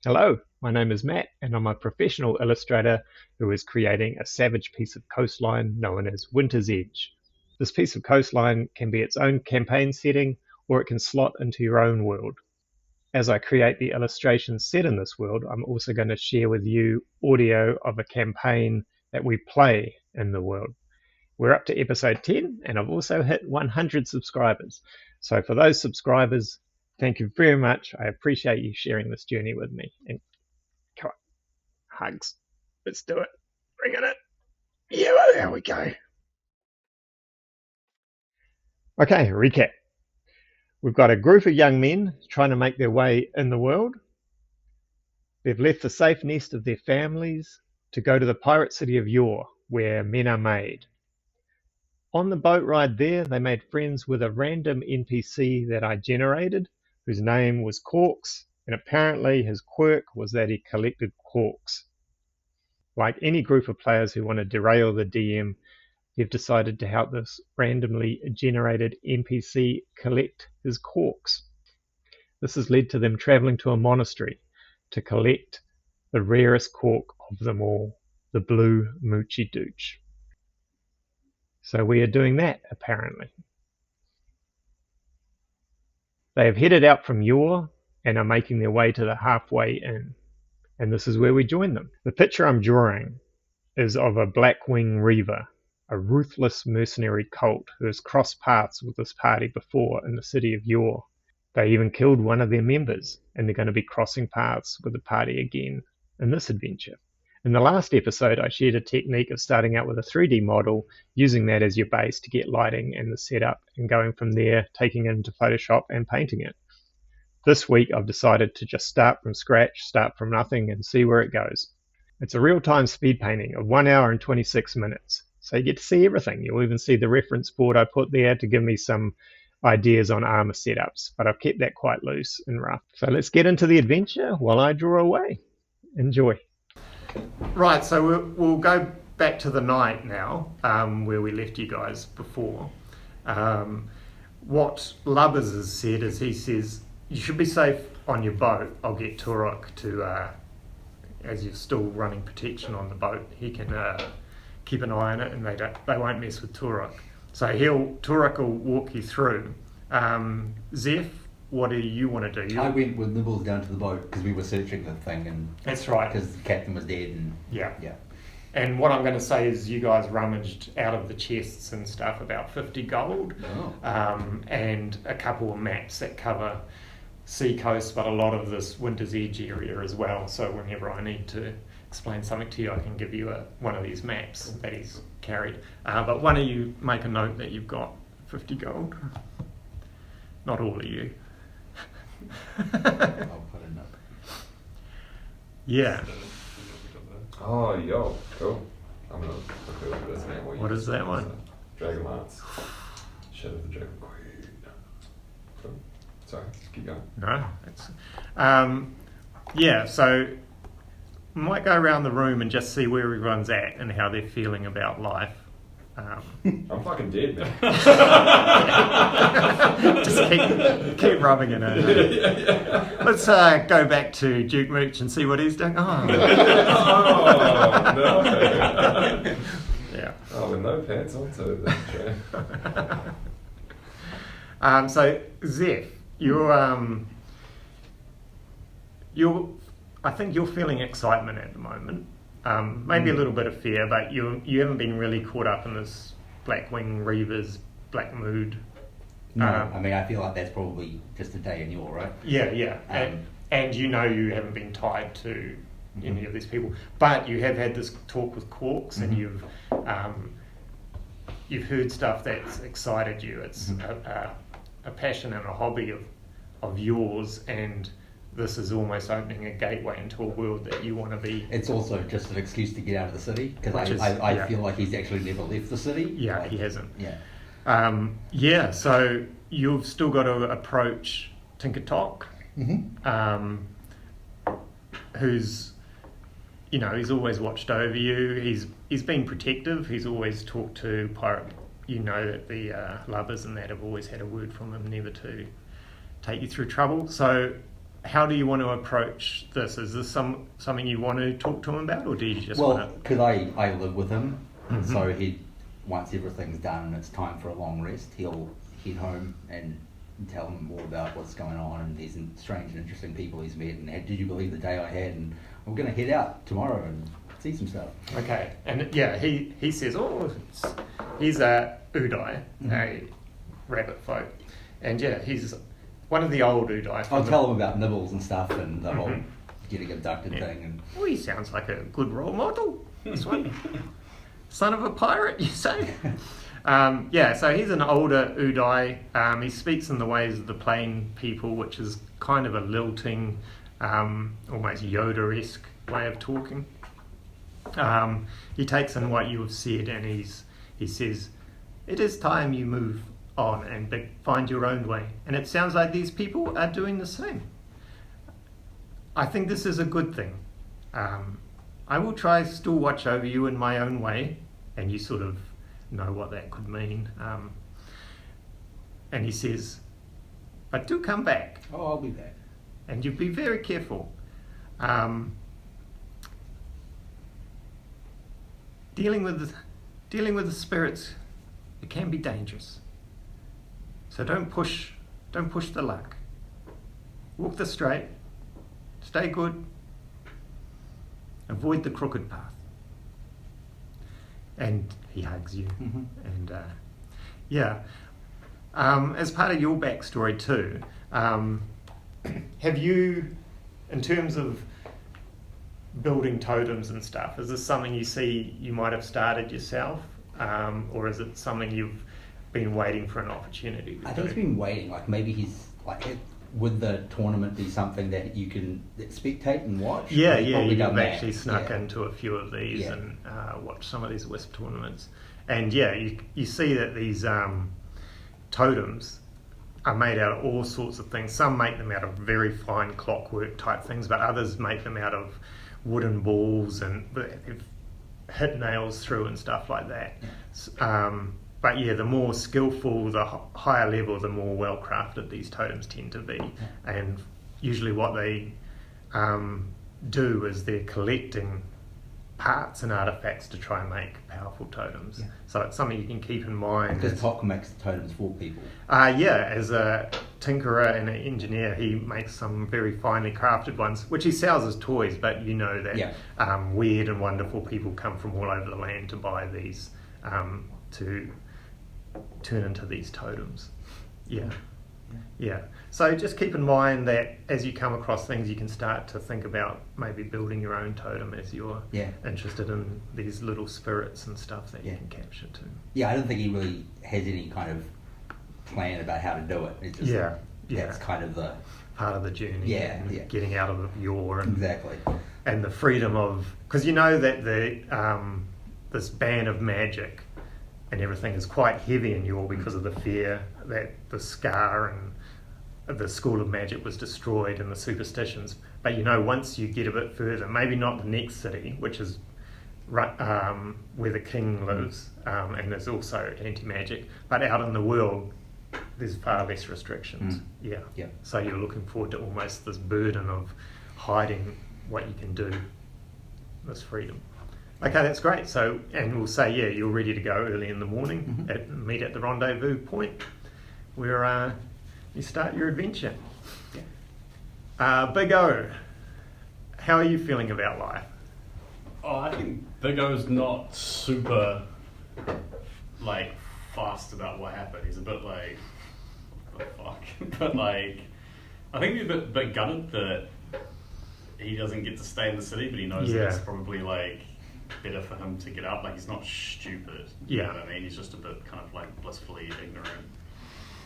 Hello, my name is Matt and I'm a professional illustrator who is creating a savage piece of coastline known as WintersEdge. This piece of coastline can be its own campaign setting or it can slot into your own world. As I create the illustrations set in this world, I'm also going to share with you audio of a campaign that we play in the world. We're up to episode 10 and I've also hit 100 subscribers. So for those subscribers, thank you very much. I appreciate you sharing this journey with me. And come on, hugs. Let's do it. Bring it in. Yeah, well, there we go. Okay, recap. We've got a group of young men trying to make their way in the world. They've left the safe nest of their families to go to the pirate city of Yore, where men are made. On the boat ride there, they made friends with a random NPC that I generated, whose name was Corks, and apparently his quirk was that he collected corks. Like any group of players who want to derail the DM, they've decided to help this randomly generated NPC collect his corks. This has led to them travelling to a monastery to collect the rarest cork of them all, the blue Moochie Dooch. So we are doing that, apparently. They have headed out from Yore and are making their way to the halfway inn. And this is where we join them. The picture I'm drawing is of a Blackwing Reaver, a ruthless mercenary cult who has crossed paths with this party before in the city of Yore. They even killed one of their members, and they're going to be crossing paths with the party again in this adventure. In the last episode, I shared a technique of starting out with a 3D model, using that as your base to get lighting and the setup, and going from there, taking it into Photoshop and painting it. This week, I've decided to just start from scratch, start from nothing, and see where it goes. It's a real-time speed painting of 1 hour and 26 minutes, so you get to see everything. You'll even see the reference board I put there to give me some ideas on armor setups, but I've kept that quite loose and rough. So let's get into the adventure while I draw away. Enjoy. Right, so we'll go back to the night now, where we left you guys before. What Lubbers has said is he says, you should be safe on your boat. I'll get Turok to, as you're still running protection on the boat, he can keep an eye on it and they won't mess with Turok. So Turok will walk you through. Zeph, what do you want to do? I went with Nibbles down to the boat because we were searching the thing, and that's right, because the captain was dead. And yeah. And what I'm going to say is you guys rummaged out of the chests and stuff about 50 gold, and a couple of maps that cover sea coast, but a lot of this WintersEdge area as well. So whenever I need to explain something to you, I can give you one of these maps that he's carried. But one of you make a note that you've got 50 gold. Not all of you. I'll put a note. Yeah. Oh, yo, cool. I'm going to look over this now. What is that one? Dragonlance. Shadow of the Dragon Queen. Cool. Sorry, keep going. No, it's yeah. So we might go around the room and just see where everyone's at and how they're feeling about life. I'm fucking dead, man. Just keep rubbing it in. Yeah. Let's go back to Duke Mooch and see what he's doing. Oh, Oh, no. yeah. Oh, with no pants on too. So Zeph, I think you're feeling excitement at the moment. Maybe a little bit of fear, but you haven't been really caught up in this Blackwing Reavers black mood. No, I mean, I feel like that's probably just a day in Yore, right? Yeah. And you know you haven't been tied to any of these people, but you have had this talk with Corks, and you've heard stuff that's excited you. It's a passion and a hobby of yours, and this is almost opening a gateway into a world that you want to be. It's also just an excuse to get out of the city, because I feel like he's actually never left the city. Yeah, he hasn't. Yeah. So you've still got to approach Tinkertok, who's, he's always watched over you. He's been protective. He's always talked to pirate. You know that the Lubbers and that have always had a word from him never to take you through trouble. So how do you want to approach this? Is this something you want to talk to him about, or do you just Well, want to... because I live with him, so once everything's done and it's time for a long rest, he'll head home and tell him more about what's going on and these strange and interesting people he's met, and did you believe the day I had, and we're going to head out tomorrow and see some stuff. Okay, and yeah, he says, he's a Udai, a rabbit folk, and yeah, he's one of the old Udai. I'll tell him about nibbles and stuff and the whole getting abducted thing. And he sounds like a good role model, this one. Son of a pirate, you say? So he's an older Udai. He speaks in the ways of the plain people, which is kind of a lilting, almost Yoda-esque way of talking. He takes in what you have said, and he says, "It is time you move on and find your own way." And it sounds like these people are doing the same. I think this is a good thing. I will try still watch over you in my own way, and you sort of know what that could mean. And he says, "But do come back." Oh, I'll be back. "And you be very careful. Dealing with the spirits, it can be dangerous. So don't push the luck. Walk the straight. Stay good. Avoid the crooked path." And he hugs you. And as part of your backstory too, have you, in terms of building totems and stuff, is this something you see you might have started yourself, or is it something you've been waiting for an opportunity to I think do? he's been waiting. Like maybe he's like, would the tournament be something that you can spectate and watch? You've actually snuck into a few of these and watched some of these Wisp tournaments. And you see that these totems are made out of all sorts of things. Some make them out of very fine clockwork type things, but others make them out of wooden balls and hit nails through and stuff like that. But the more skillful, the higher level, the more well crafted these totems tend to be. And usually what they do is they're collecting parts and artifacts to try and make powerful totems. So it's something you can keep in mind. Because Tok makes the totems for people. As a tinkerer and an engineer, he makes some very finely crafted ones, which he sells as toys, but you know that weird and wonderful people come from all over the land to buy these, to turn into these totems. So just keep in mind that as you come across things, you can start to think about maybe building your own totem as you're interested in these little spirits and stuff that you can capture too. I don't think he really has any kind of plan about how to do it. It's just that's kind of the part of the journey. Getting out of your exactly. And the freedom of, because you know that the this ban of magic and everything is quite heavy in Yor because of the fear that the scar and the school of magic was destroyed and the superstitions. But once you get a bit further, maybe not the next city, which is where the king lives, and there's also anti-magic, but out in the world, there's far less restrictions. So you're looking forward to almost this burden of hiding what you can do, this freedom. Okay, that's great. So, and we'll say, you're ready to go early in the morning, meet at the rendezvous point where you start your adventure. Big O, how are you feeling about life? I think Big O's not super, fast about what happened. He's a bit like, what the fuck? But I think he's a bit gutted that he doesn't get to stay in the city, but he knows that it's probably better for him to get up. He's not stupid, you know what I mean? He's just a bit kind of blissfully ignorant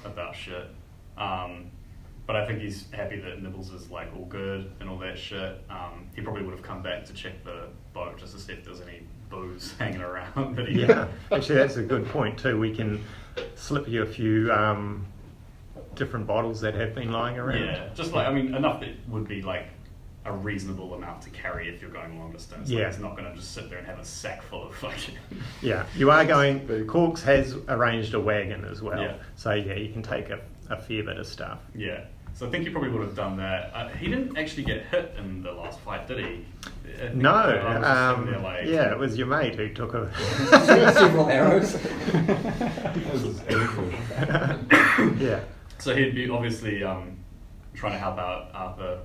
about shit. But I think he's happy that Nibbles is all good and all that shit. He probably would have come back to check the boat just to see if there's any booze hanging around. But actually that's a good point too. We can slip you a few different bottles that have been lying around. Just enough that would be a reasonable amount to carry if you're going long distance. He's not going to just sit there and have a sack full of fucking... You are going... Corks has arranged a wagon as well. So you can take a fair bit of stuff. So I think he probably would have done that. He didn't actually get hit in the last fight, did he? I think No, I was just sitting there like, yeah, it was your mate who took a. Several arrows. This is painful. Yeah. So he'd be obviously trying to help out Arthur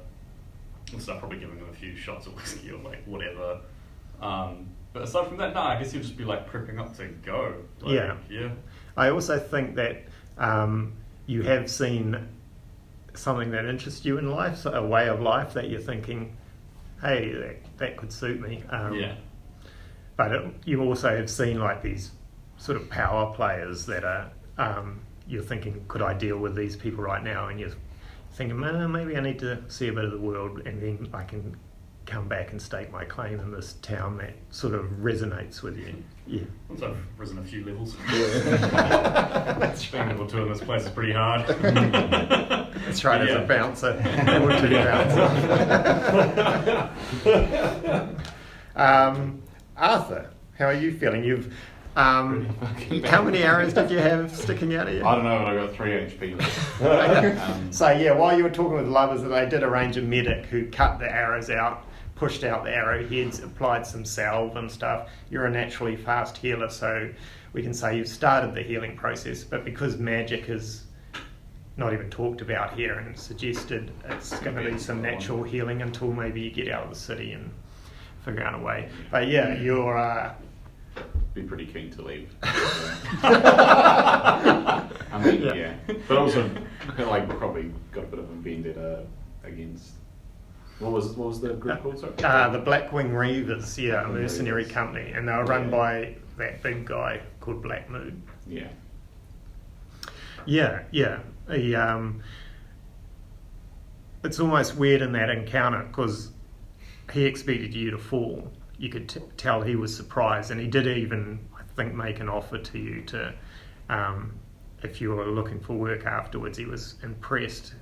and stuff, probably giving him a few shots of whiskey or like whatever. But aside from that, no, I guess he'd just be like prepping up to go. Like, yeah. I also think that you have seen something that interests you in life, so a way of life that you're thinking, hey, that could suit me. But you also have seen like these sort of power players that are, you're thinking, could I deal with these people right now? And you're thinking, maybe I need to see a bit of the world, and then I can come back and stake my claim in this town that sort of resonates with you. Yeah. Once I've risen a few levels. Yeah. Being level 2 in this place is pretty hard. That's right, as a bouncer. Arthur, how are you feeling? You've how many arrows did you have sticking out of you? I don't know, but I got 3 HP left. So yeah, while you were talking with lovers, they did arrange a medic who cut the arrows out, pushed out the arrowheads, applied some salve and stuff. You're a naturally fast healer, so we can say you've started the healing process, but because magic is not even talked about here and suggested, it's going to be some natural healing until maybe you get out of the city and figure out a way. But yeah, you're Be pretty keen to leave. I mean, yeah. But also, like, probably got a bit of a vendetta against. What was the group called? Sorry. The Blackwing Reavers, a mercenary company, and they were run by that big guy called Black Moon. Yeah. Yeah. He, it's almost weird in that encounter because he expected you to fall. You could tell he was surprised, and he did even, I think, make an offer to you to, if you were looking for work afterwards. He was impressed.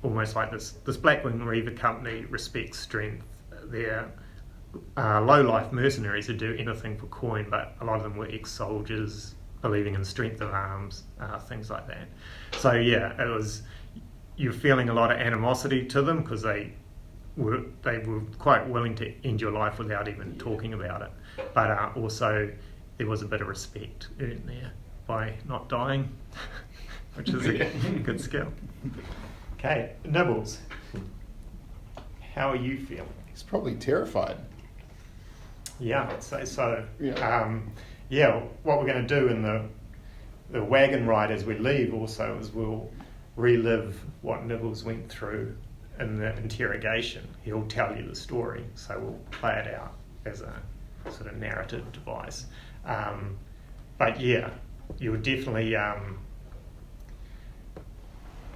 Almost like this Blackwing Reaver company respects strength. They're low-life mercenaries who do anything for coin, but a lot of them were ex-soldiers believing in strength of arms, things like that. So yeah, it was, you're feeling a lot of animosity to them because they were quite willing to end your life without even talking about it. But also there was a bit of respect earned there by not dying, which is a good skill. Okay, Nibbles, how are you feeling? He's probably terrified. Yeah, I'd say so. Yeah. What we're going to do in the wagon ride as we leave also is we'll relive what Nibbles went through in the interrogation. He'll tell you the story, so we'll play it out as a sort of narrative device. But yeah, you would definitely...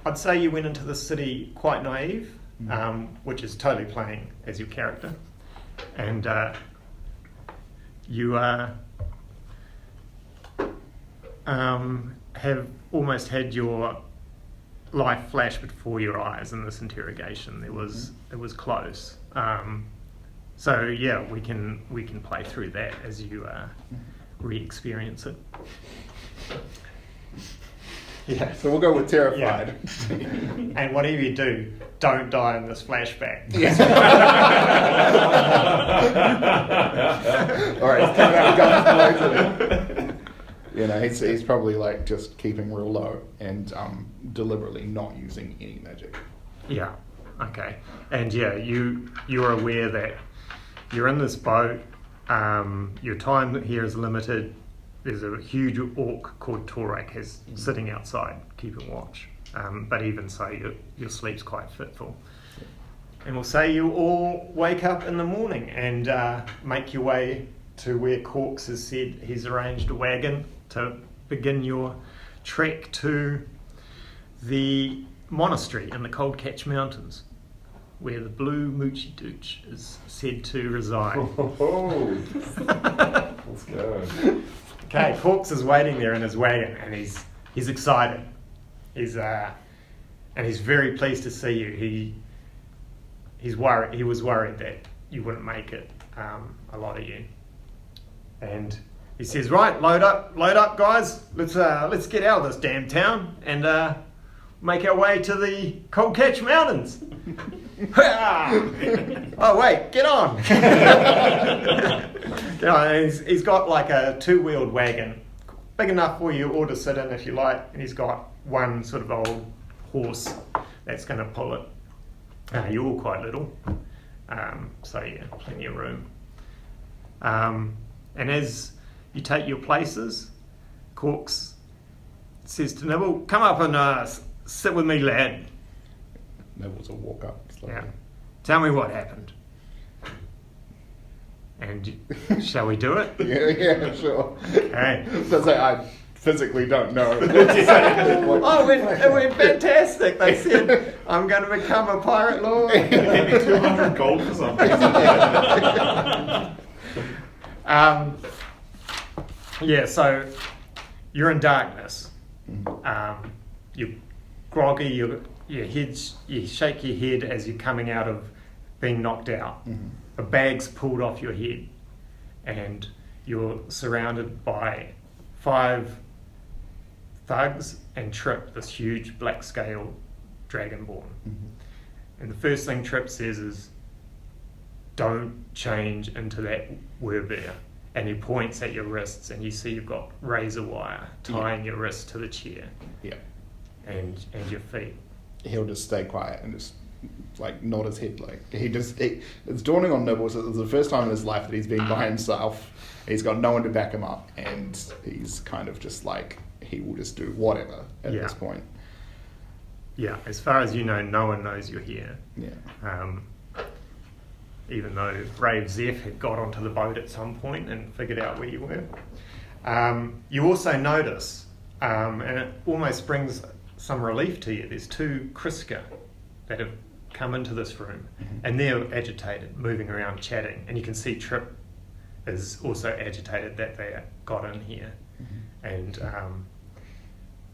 I'd say you went into the city quite naive, which is totally playing as your character. And you have almost had your life flash before your eyes in this interrogation. It was close. So yeah, we can play through that as you re-experience it. Yeah, so we'll go with terrified. Yeah. And whatever you do, don't die in this flashback. All right, he's coming out guns blazing. You know, he's probably like just keeping real low and deliberately not using any magic. Yeah. Okay. And yeah, you're aware that you're in this boat. Your time here is limited. There's a huge orc called Torak sitting outside keeping watch. But even so, your sleep's quite fitful. And we'll say you all wake up in the morning and make your way to where Corks has said he's arranged a wagon to begin your trek to the monastery in the Cold Catch Mountains, where the Blue Moochie Dooch is said to reside. Let's go. Okay, Corks is waiting there in his wagon, and he's excited. He's very pleased to see you. He's worried. He was worried that you wouldn't make it. A lot of you. And he says, "Right, load up, guys. Let's get out of this damn town, and make our way to the Cold Catch Mountains. Oh wait, get on. He's got like a 2-wheeled wagon, big enough for you all to sit in if you like, and he's got one sort of old horse that's going to pull it. You're all quite little, so yeah, plenty of room. And as you take your places, Corks says to Nibble, "Come up and sit with me, lad." Nibbles will walk up slowly. Yeah. Tell me what happened. And shall we do it? Yeah, sure. Okay. So say I physically don't know. Oh, it went fantastic. They said, I'm going to become a pirate lord. 200 gold for something. Yeah, so you're in darkness. You're groggy, you shake your head as you're coming out of being knocked out. A bag's pulled off your head, and you're surrounded by 5 thugs and Trip, this huge black scale dragonborn. And the first thing Trip says is, "Don't change into that werebear." And he points at your wrists, and you see you've got razor wire tying your wrists to the chair. Yeah. And your feet. He'll just stay quiet and just like nod his head. Like it's dawning on Nibbles that it's the first time in his life that he's been by himself. He's got no one to back him up, and he's kind of just like he will just do whatever at this point. Yeah, as far as you know, no one knows you're here. Yeah. Even though Brave Zeph had got onto the boat at some point and figured out where you were. You also notice, and it almost brings some relief to you, there's 2 Kriska that have come into this room, and they're agitated, moving around, chatting, and you can see Trip is also agitated that they got in here. And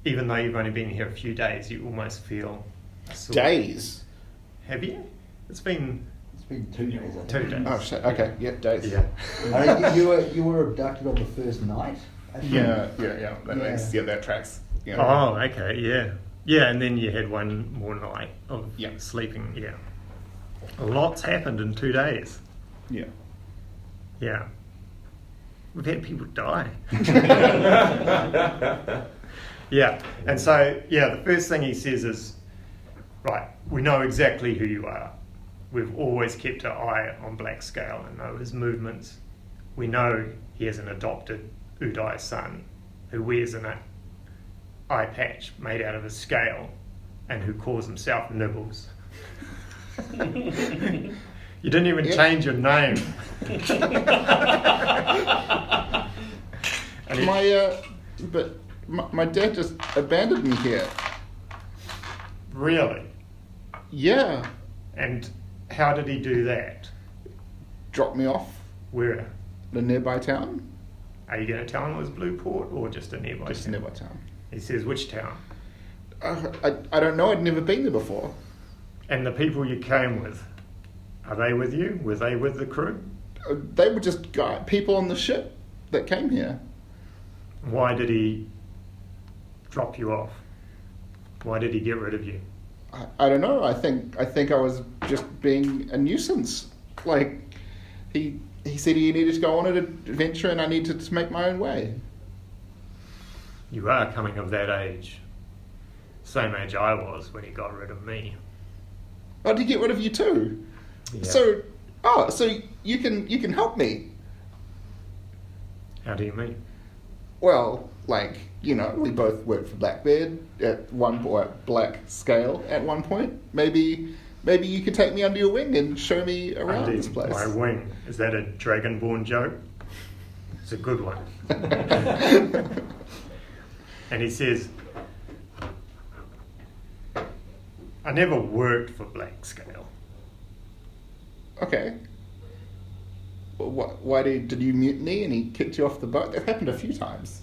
even though you've only been here a few days, you almost feel... Days? Have you? It's been 2 days, I think. 2 days. Oh shit, okay, yeah, days. Yeah. You were abducted on the first night? I think. Yeah. That tracks. Yeah. Oh, okay, yeah. Yeah, and then you had one more night of sleeping, yeah. A lot's happened in 2 days. Yeah. Yeah. We've had people die. Yeah, and so, the first thing he says is, right, we know exactly who you are. We've always kept an eye on Black Scale and know his movements. We know he has an adopted Uday son who wears an eye patch made out of a scale and who calls himself Nibbles. You didn't even change your name. My dad just abandoned me here. Really? Yeah. And how did he do that? Dropped me off Where? in a nearby town. Are you going to tell him it was Blueport or just a nearby Just a town? nearby town. He says, which town? I don't know, I'd never been there before. And the people you came with, are they with you? Were they with the crew? They were just people on the ship that came here. Why did he drop you off? Why did he get rid of you? I don't know. I think I was just being a nuisance. Like he said he needed to go on an adventure and I needed to make my own way. You are coming of that age. Same age I was when he got rid of me. Oh, did he get rid of you too? Yeah. So you can help me. How do you mean? Well, like, we both worked for Blackbeard at one point, Black Scale at one point. Maybe you could take me under your wing and show me around this place. My wing. Is that a Dragonborn joke? It's a good one. And he says, I never worked for Black Scale. Okay. Well, why did you mutiny and he kicked you off the boat? That happened a few times.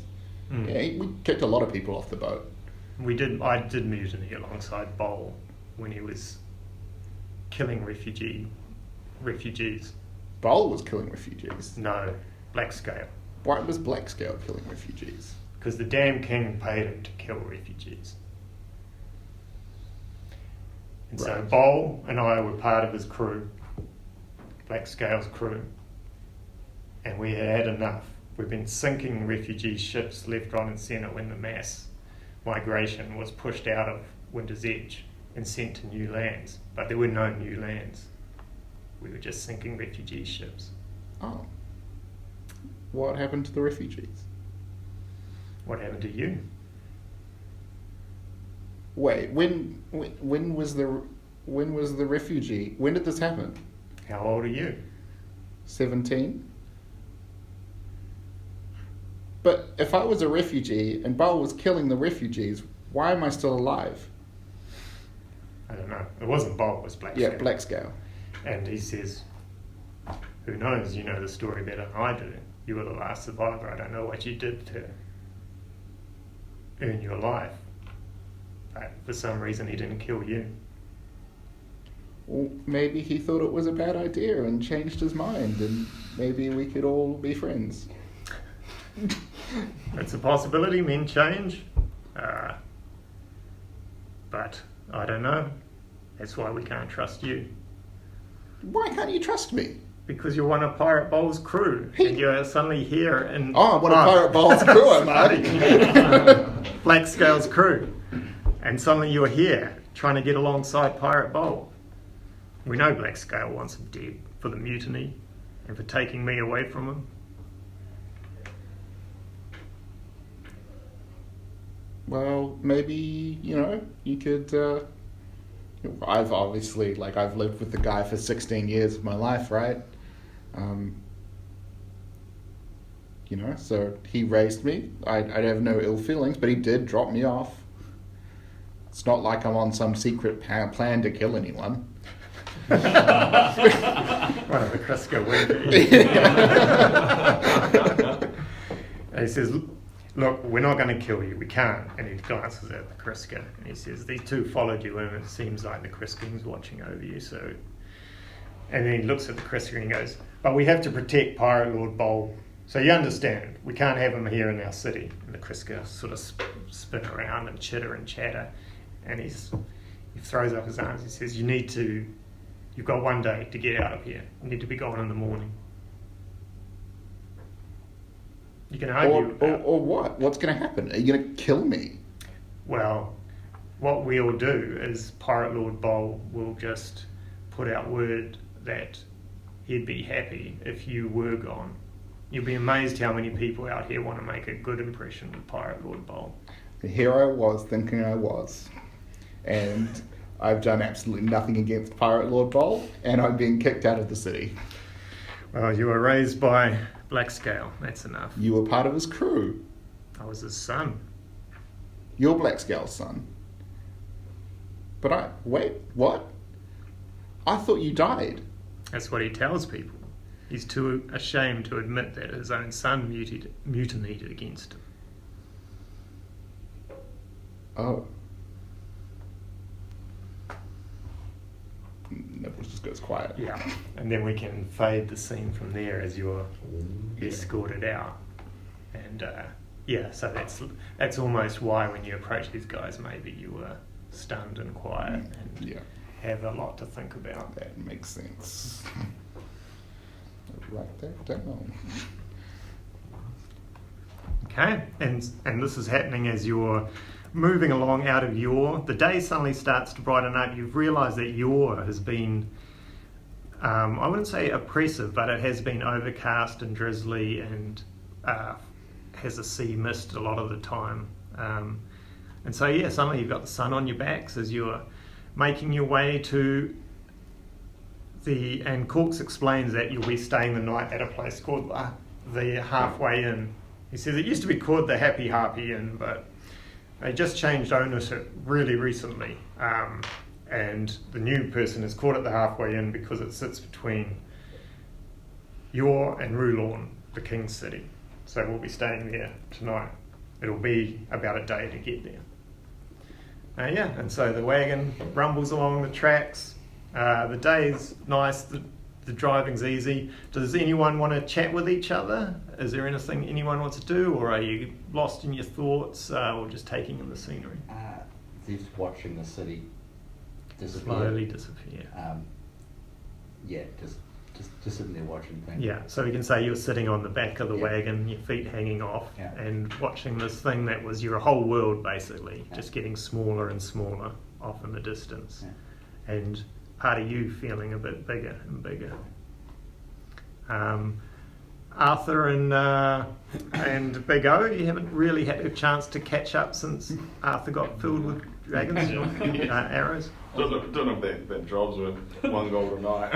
Yeah, we kicked a lot of people off the boat. I did mutiny alongside Bowl when he was killing refugees. Bowl was killing refugees. No, Black Scale. Why was Black Scale killing refugees? Because the damn king paid him to kill refugees. And so Right. Bol and I were part of his crew, Blackscale's crew, and we had had enough. We've been sinking refugee ships left, right and centre when the mass migration was pushed out of Winter's Edge and sent to new lands, but there were no new lands. We were just sinking refugee ships. Oh. What happened to the refugees? What happened to you? Wait, when was the refugee? When did this happen? How old are you? 17? But if I was a refugee and Bol was killing the refugees, why am I still alive? I don't know. It wasn't Bob, it was Blackscale. Yeah, Blackscale. And he says, who knows, you know the story better than I do. You were the last survivor. I don't know what you did to earn your life. But for some reason he didn't kill you. Well, maybe he thought it was a bad idea and changed his mind, and maybe we could all be friends. It's a possibility, men change. But I don't know. That's why we can't trust you. Why can't you trust me? Because you're one of Pirate Bol's crew, and you're suddenly here and... Oh, I'm one of Pirate Bol's crew, am I? Blackscale's crew. And suddenly you're here, trying to get alongside Pirate Bol. We know Blackscale wants him dead for the mutiny and for taking me away from him. Well, maybe, you could... I've obviously, I've lived with the guy for 16 years of my life, right? So he raised me. I have no ill feelings, but he did drop me off. It's not like I'm on some secret plan to kill anyone. One of the Crisco Weavers. And he says, look, we're not going to kill you. We can't. And he glances at the Crisco. And he says, these two followed you in. It seems like the Crisco's watching over you. So, and then he looks at the Crisco and he goes, but we have to protect Pirate Lord Bol. So you understand, we can't have him here in our city. And the Crisco sort of spin around and chitter and chatter. And he throws up his arms. He says, you've got one day to get out of here. You need to be gone in the morning. You can argue or what? What's going to happen? Are you going to kill me? Well, what we'll do is Pirate Lord Bol will just put out word that he'd be happy if you were gone. You'll be amazed how many people out here want to make a good impression with Pirate Lord Bol. Here I was thinking I was. And I've done absolutely nothing against Pirate Lord Bol, and I'm being kicked out of the city. Well, you were raised by Blackscale. That's enough. You were part of his crew. I was his son. You're Blackscale's son. But wait, what? I thought you died. That's what he tells people. He's too ashamed to admit that his own son mutinied against him. Oh. Nibbles just goes quiet. Yeah, and then we can fade the scene from there as you're escorted out. And so that's almost why when you approach these guys, maybe you were stunned and quiet and have a lot to think about. That makes sense. Write that down. Okay, and this is happening as you're moving along out of Yor. The day suddenly starts to brighten up. You've realised that Yor has been, I wouldn't say oppressive, but it has been overcast and drizzly and has a sea mist a lot of the time. And so, suddenly you've got the sun on your backs as you're making your way to and Corks explains that you'll be staying the night at a place called the Halfway Inn. He says it used to be called the Happy Harpy Inn, but they just changed ownership really recently. And the new person has called it the Halfway Inn because it sits between Yor and Rulorn, the King's City. So we'll be staying there tonight. It'll be about a day to get there. And so the wagon rumbles along the tracks. The day's nice, the driving's easy. Does anyone want to chat with each other? Is there anything anyone wants to do, or are you lost in your thoughts, or just taking in the scenery? Just watching the city disappear. Slowly disappear. Yeah, just sitting there watching things. Yeah, so we can say you're sitting on the back of the Yeah. wagon, your feet hanging off, Yeah. and watching this thing that was your whole world basically, Yeah. just getting smaller and smaller off in the distance. Yeah. And part of you feeling a bit bigger and bigger. Arthur and Big O, you haven't really had a chance to catch up since Arthur got filled with dragons, arrows. Don't know if that job's with one gold a night.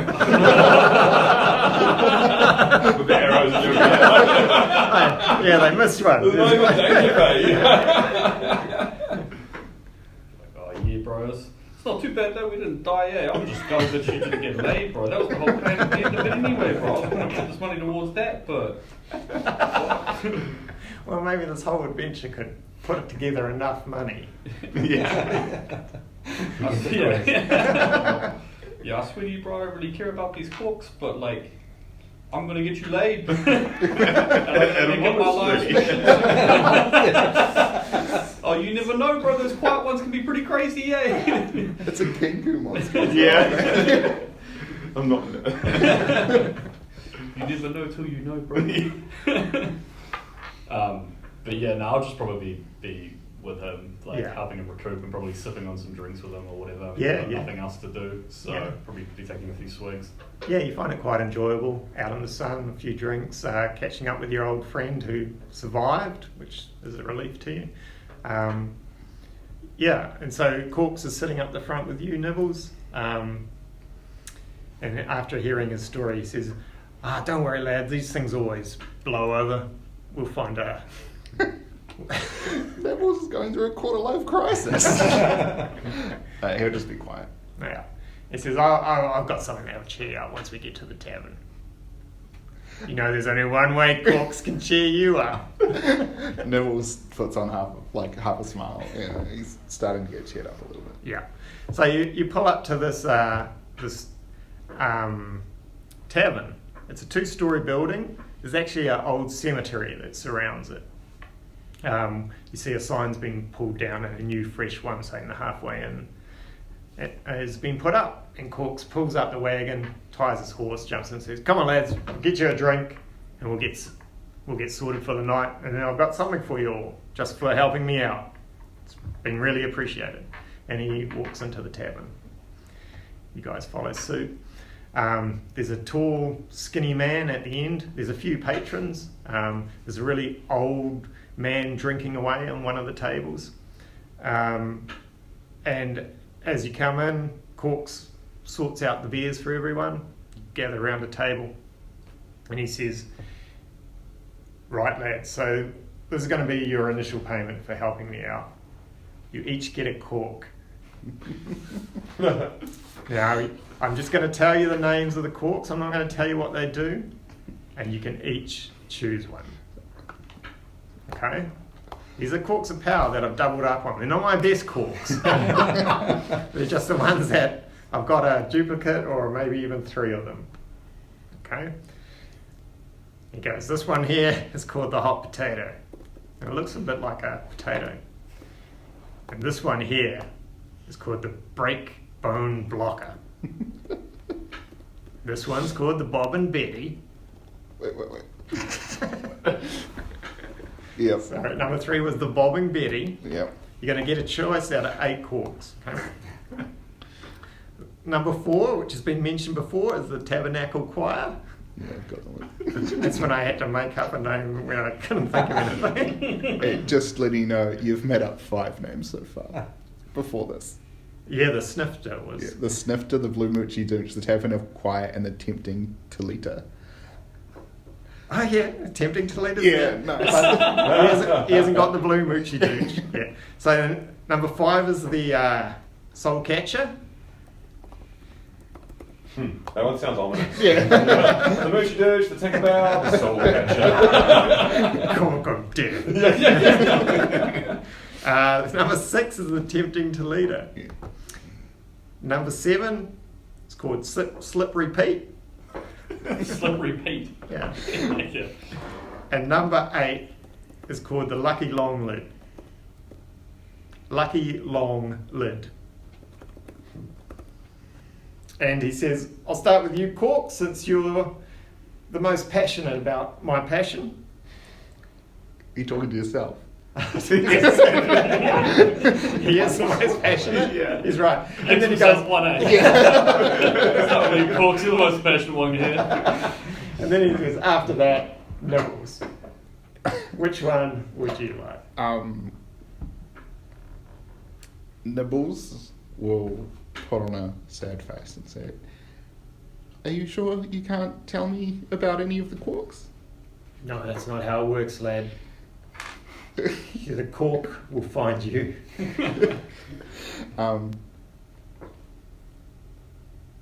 With the arrows in your head. Yeah, they missed one. There's not even danger, mate. Oh yeah, bros. It's not too bad though, we didn't die, yeah. I'm just glad that you didn't get laid, bro. That was the whole plan at the end of it anyway, bro. I was going to put this money towards that, but... Well, maybe this whole adventure could put it together enough money. Yeah. Yeah. Yeah, I swear to you, bro, I really care about these corks, but like, I'm gonna get you laid. And I'm gonna get my life. Oh, you never know, bro. Those quiet ones can be pretty crazy, eh? It's a kenku monster. Yeah. I'm not. You never know till you know, bro. But yeah, no, I'll just probably be with him, like Yeah. helping him recoup and probably sipping on some drinks with him or whatever. Yeah, Got yeah. Nothing else to do, so Yeah. probably be taking a few swigs. Yeah, you find it quite enjoyable, out in the sun, a few drinks, catching up with your old friend who survived, which is a relief to you. Yeah, and so Corks is sitting up the front with you, Nibbles, and after hearing his story, he says, don't worry, lads, these things always blow over. We'll find out. That was going through a quarter life crisis. He'll just be quiet. Yeah. He says, I've got something that'll cheer you up once we get to the tavern. You know there's only one way Corks can cheer you up. Nibbles puts on half a smile. You know, he's starting to get cheered up a little bit. Yeah. So you pull up to this tavern. It's a 2-story building. There's actually an old cemetery that surrounds it. You see a sign's been pulled down and a new fresh one saying the halfway in it has been put up, and Corks pulls up the wagon, ties his horse, jumps in and says, "Come on lads, I'll get you a drink and we'll get sorted for the night, and then I've got something for you all just for helping me out. It's been really appreciated." And he walks into the tavern. You guys follow suit. There's a tall, skinny man at the end. There's a few patrons. There's a really old man drinking away on one of the tables. And as you come in, Corks sorts out the beers for everyone. You gather around a table. And he says, "Right, lads, so this is going to be your initial payment for helping me out. You each get a cork." Now, I'm just going to tell you the names of the corks. I'm not going to tell you what they do. And you can each choose one. Okay? These are corks of power that I've doubled up on. They're not my best corks. They're just the ones that I've got a duplicate or maybe even 3 of them. Okay? He goes, "This one here is called the hot potato. And it looks a bit like a potato. And this one here is called the break bone blocker. This one's called the Bob and Betty." Wait. Yep. So number 3 was the Bob and Betty. Yep. You're going to get a choice out of 8 corks. Okay? Number 4, which has been mentioned before, is the Tabernacle Choir. Yeah, got them. That's when I had to make up a name when I couldn't think of anything. Hey, just letting you know, you've made up 5 names so far. Before this. Yeah, the Snifter was. Yeah, the Snifter, the Blue Moochie Dooch, the Tavern of Quiet, and the Tempting Talita. Oh yeah, tempting to lead us Yeah, there. nice. He hasn't got the blue moochie douche. Yeah. So number 5 is the Soul Catcher. That one sounds ominous. Yeah. The Mooshy Douche, the Tinkerbell, the Soul Catcher. Cork of death. Number 6 is the Tempting Toledo. Yeah. Number 7 is called Slippery Pete. Slippery Pete. Yeah. Yeah. And number 8 is called the Lucky Long Lid. Lucky Long Lid. And he says, I'll start with you, Cork, since you're the most passionate about my passion. Are you talking to yourself? He is the most passionate. Yeah. He's right. And then he goes, 1A. Yeah. Not really Cork's the most passionate one here. and then he goes, after that, Nibbles. Which one would you like? Nibbles will put on a sad face and say, "Are you sure you can't tell me about any of the quarks?" No, that's not how it works, lad. The cork will find you.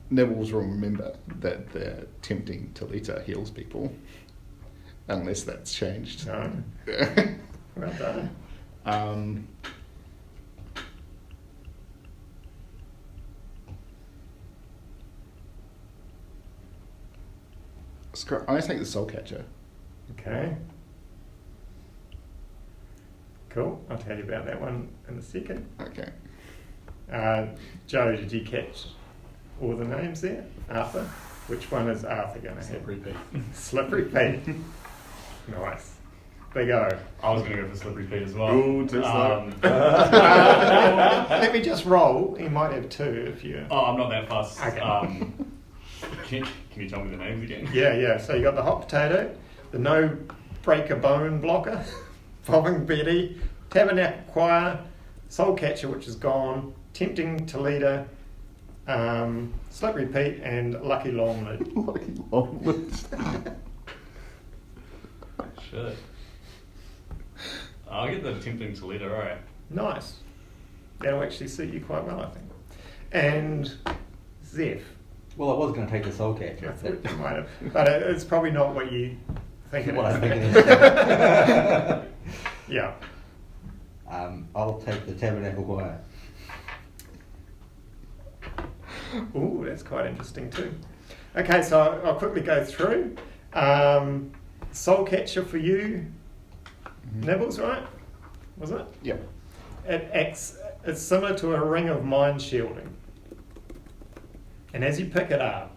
Nibbles will remember that the tempting Talita heals people, unless that's changed. No. Well done. I'm going to take the Soul Catcher. Okay. Cool. I'll tell you about that one in a second. Okay. Joe, did you catch all the names there? Arthur? Which one is Arthur going to have? Slippery Pete. Slippery Pete. Nice. Big O. I was going to go for Slippery Pete as well. Ooh, too slow. Let me just roll. He might have two if you... Oh, I'm not that fast. Okay. Can you tell me the names again? Yeah. So you got the hot potato, the no breaker bone blocker, Bobbing Betty, Tabernacle Choir, Soul Catcher, which is gone, Tempting Toledo, Slippery Pete, and Lucky Longlid. Lucky Longlid. Shit. I'll get the Tempting Toledo, alright. Nice. That'll actually suit you quite well, I think. And Zeph. Well, I was going to take the Soul Catcher. I thought you might have, but it's probably not what you think it What is. I think it is. Yeah. I'll take the Tabernacle Choir. Ooh, that's quite interesting too. Okay, so I'll quickly go through. Soul Catcher for you, Nibbles, right? Was it? Yep. It's similar to a ring of mind shielding. And as you pick it up,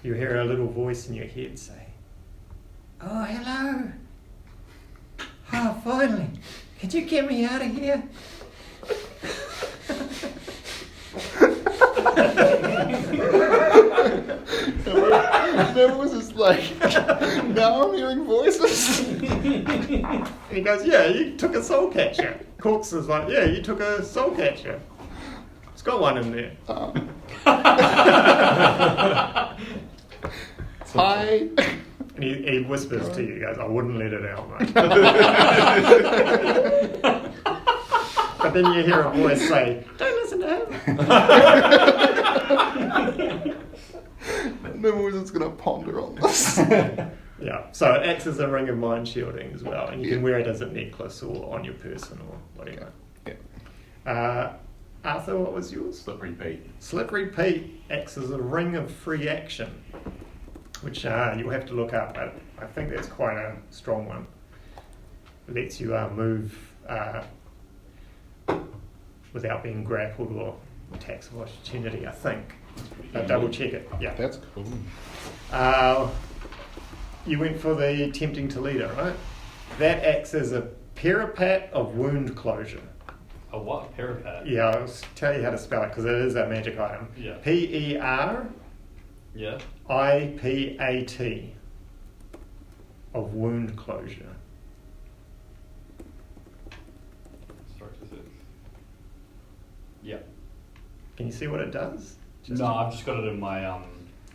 you hear a little voice in your head say, "Oh, hello. Oh, finally. Could you get me out of here?" Nibbles is like, now I'm hearing voices. And he goes, "Yeah, you took a soul catcher." Corks is like, "Yeah, you took a soul catcher. It's got one in there." Hi. And he whispers to you guys, "I wouldn't let it out, mate." But then you hear a voice say, "Don't listen to him." Nibbles is going to ponder on this. Yeah, so it acts as a ring of mind shielding as well, and you can wear it as a necklace or on your person or whatever. Yeah. Arthur, what was yours? Slippery Pete. Slippery Pete acts as a ring of free action, which you'll have to look up. I think that's quite a strong one. It lets you move without being grappled or attacks of opportunity, I think. Double check it. Yeah. That's cool. You went for the Tempting Toledo, right? That acts as a parapet of wound closure. A what? Parapet? Yeah, I'll tell you how to spell it because it is a magic item. Yeah. PERIPAT Yeah. of wound closure. Strike to 6. Yeah. Can you see what it does? No, I've just got it in my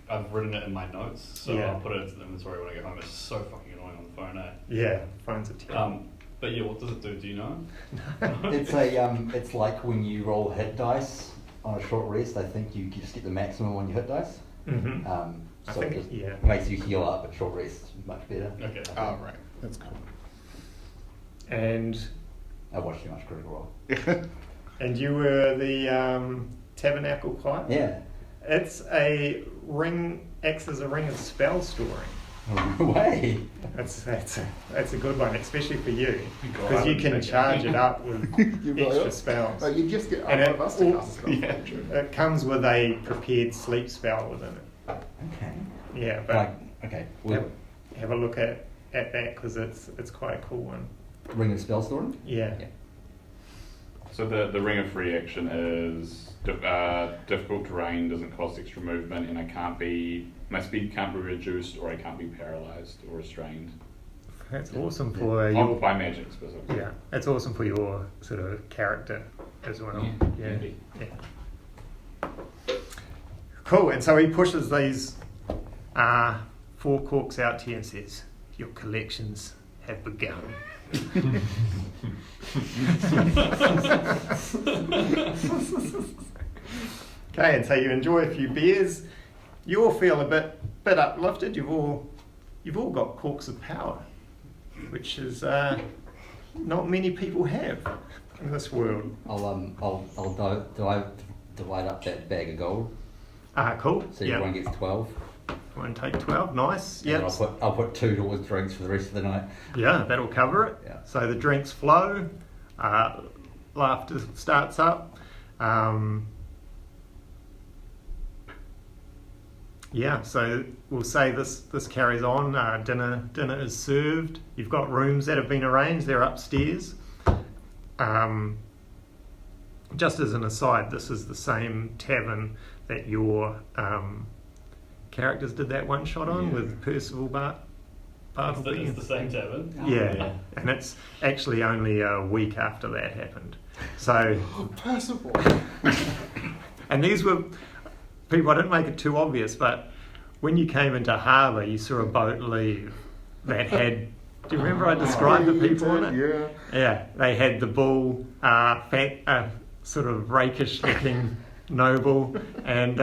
I've written it in my notes, so Yeah. I'll put it into the inventory when I get home. It's so fucking annoying on the phone, eh? Yeah, phones are terrible. But yeah, what does it do? Do you know? It's it's like when you roll hit dice on a short rest. I think you just get the maximum on your hit dice. Mm-hmm. I So think it just yeah. makes you heal up at short rest much better. Okay. Oh, right. That's cool. And I watched too much Critical Role. you were the Tabernacle Choir? Yeah. It's a ring, acts as a ring of spell storing. Away. That's a good one, especially for you, God, because you I can think- charge it up with extra spells. Oh, you just get And one of us to cast a spell. Yeah, true. It comes with a prepared sleep spell within it. Okay. Yeah, but Like, okay. Well, have a look at that because it's quite a cool one. ring of spell storing. Yeah. Yeah. So the ring of free action is difficult terrain, doesn't cost extra movement, and my speed can't be reduced, or I can't be paralyzed or restrained. That's awesome for Oh, your by magic specifically. yeah. It's awesome for your sort of character as well. Yeah, Yeah. handy. Yeah. Cool. And so he pushes these 4 corks out to you and says, "Your collections have begun." Okay, and so you enjoy a few beers. You all feel a bit uplifted. You've all got corks of power, which is not many people have in this world. I'll divide up that bag of gold. Cool. So Yeah. everyone gets 12. One take 12. Nice. And Yeah. I'll put 2 towards drinks for the rest of the night. Yeah, that'll cover it. Yeah. So the drinks flow. Laughter starts up. Yeah, so we'll say this carries on. Dinner is served. You've got rooms that have been arranged. They're upstairs. Just as an aside, this is the same tavern that your characters did that one shot on with Percival Bartleby. It's the same tavern. Yeah, and it's actually only a week after that happened. So, Percival. and these were people. I didn't make it too obvious, but when you came into harbour, you saw a boat leave that had. Do you remember I described the people in it? Yeah. Yeah, they had the bull, sort of rakish-looking noble, and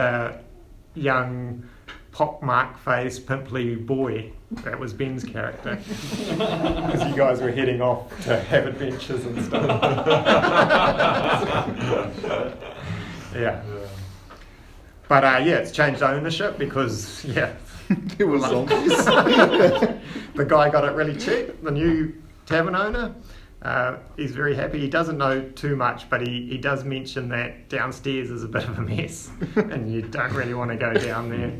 young, pock-mark-faced, pimply boy. That was Ben's character. Because you guys were heading off to have adventures and stuff. Yeah. But yeah, it's changed ownership because, yeah, It was zombies. the guy got it really cheap, the new tavern owner. He's very happy. He doesn't know too much, but he does mention that downstairs is a bit of a mess and you don't really want to go down there.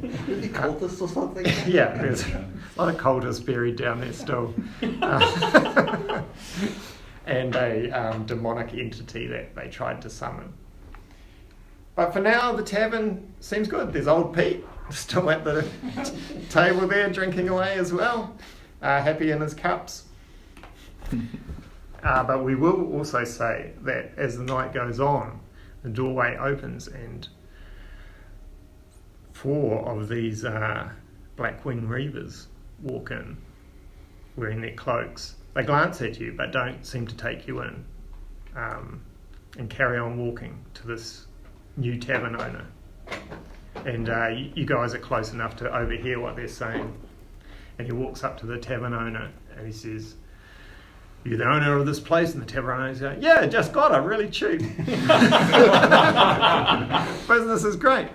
Cultists or something? Yeah, there's a lot of cultists buried down there still. And a demonic entity that they tried to summon. But for now, the tavern seems good. There's old Pete still at the table there drinking away as well, happy in his cups. But we will also say that as the night goes on, the doorway opens and 4 of these Blackwing Reavers walk in, wearing their cloaks. They glance at you but don't seem to take you in, and carry on walking to this new tavern owner. And you guys are close enough to overhear what they're saying. And he walks up to the tavern owner and he says, "You're the owner of this place?" And the tavern owner's going, "Yeah, just got it, really cheap. Business is great."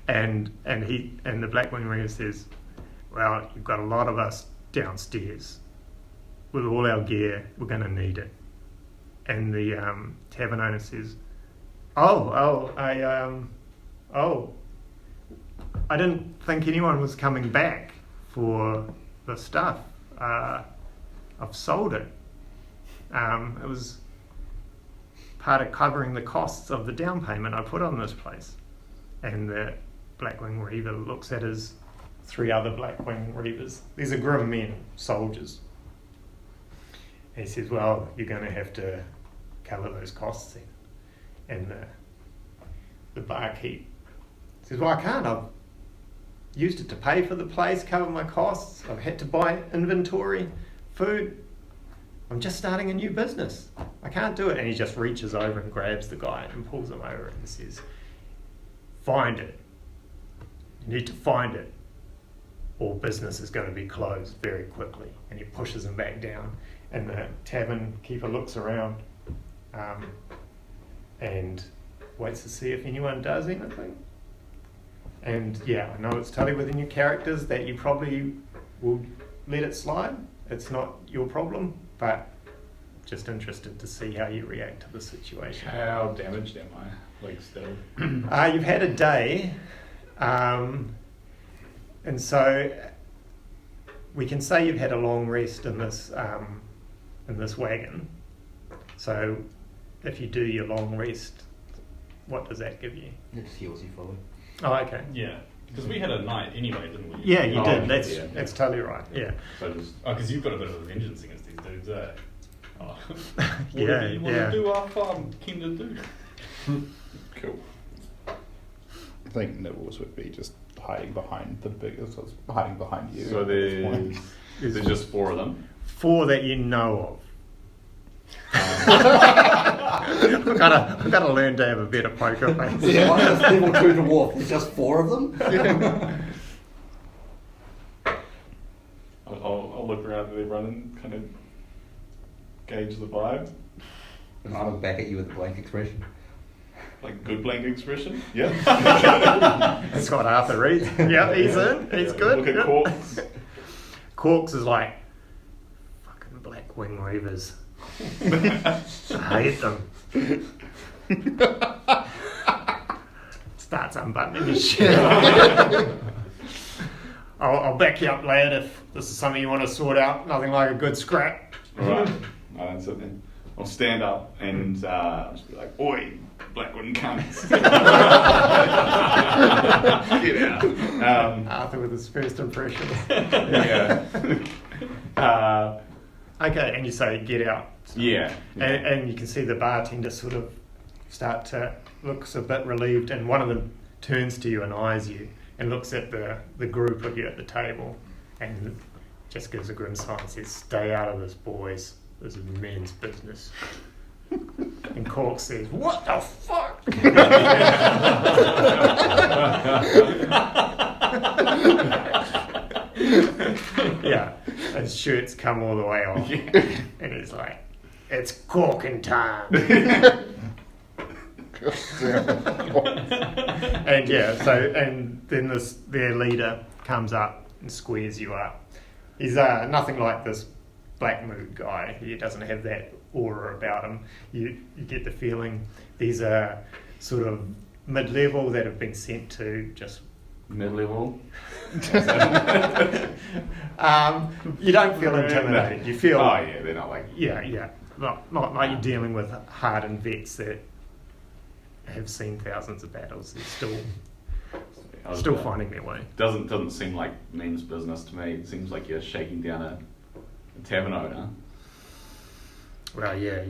And the Blackwing Reaver says, "Well, you've got a lot of us downstairs. With all our gear, we're going to need it." And the tavern owner says, I didn't think anyone was coming back for the stuff. I've sold it. It was part of covering the costs of the down payment I put on this place." And the Blackwing Reaver looks at his 3 other Blackwing Reavers. These are grim men, soldiers. And he says, "Well, you're going to have to cover those costs then." And the barkeep says, "Well, I can't. I've used it to pay for the place, cover my costs. I've had to buy inventory, food. I'm just starting a new business. I can't do it." And he just reaches over and grabs the guy and pulls him over and says, "Find it. You need to find it, or business is going to be closed very quickly." And he pushes him back down. And the tavern keeper looks around and waits to see if anyone does anything. And yeah, I know it's totally within your characters that you probably we'll let it slide. It's not your problem, but just interested to see how you react to the situation. How damaged am I? Like still? You've had a day, and so we can say you've had a long rest in this wagon. So if you do your long rest, what does that give you? It just heals you fully. Oh, okay. Yeah, because we had a night anyway, didn't we? Yeah, you Oh, did. yeah. That's totally right. Yeah. So just Oh, because you've got a bit of a vengeance against these dudes, eh? Oh. Yeah, You want yeah. to do our farm, keen to do. cool. I think Nibbles would be just hiding behind the biggest, hiding behind you. So at this point. there's just 4 of them. 4 that you know of. I've got to learn to have a better poker face. Yeah. One of level 2 dwarf. There's just 4 of them. I'll look around at everyone and kind of gauge the vibe. And I look back at you with a blank expression. Like good blank expression. Yeah. That's what Arthur reads. Yeah, he's in. He's good. Look at Corks. Corks is like fucking Blackwing Reavers. I hate them. Starts unbuttoning his shirt. I'll back you up, lad, if this is something you want to sort out. Nothing like a good scrap. Right. I don't sit there. I'll stand up and I'll just be like, "Oi, Blackwing cunts." Get out. Arthur with his first impression. Yeah. Okay, and you say get out. Yeah. And you can see the bartender sort of start to looks a bit relieved, and one of them turns to you and eyes you and looks at the group of you at the table and just gives a grim sign and says, "Stay out of this, boys. This is men's business." And Cork says, "What the fuck?" Yeah, his shirts come all the way off, and he's like, "It's corking time." And yeah, so and then their leader comes up and squares you up. He's nothing like this black mood guy. He doesn't have that aura about him. You get the feeling these are sort of mid-level that have been sent to just Mid-level. you don't feel intimidated. You feel Oh yeah, they're not like. yeah, not like you're dealing with hardened vets that have seen thousands of battles. They're still finding their way. Doesn't seem like men's business to me. It seems like you're shaking down a tavern owner. Well, yeah,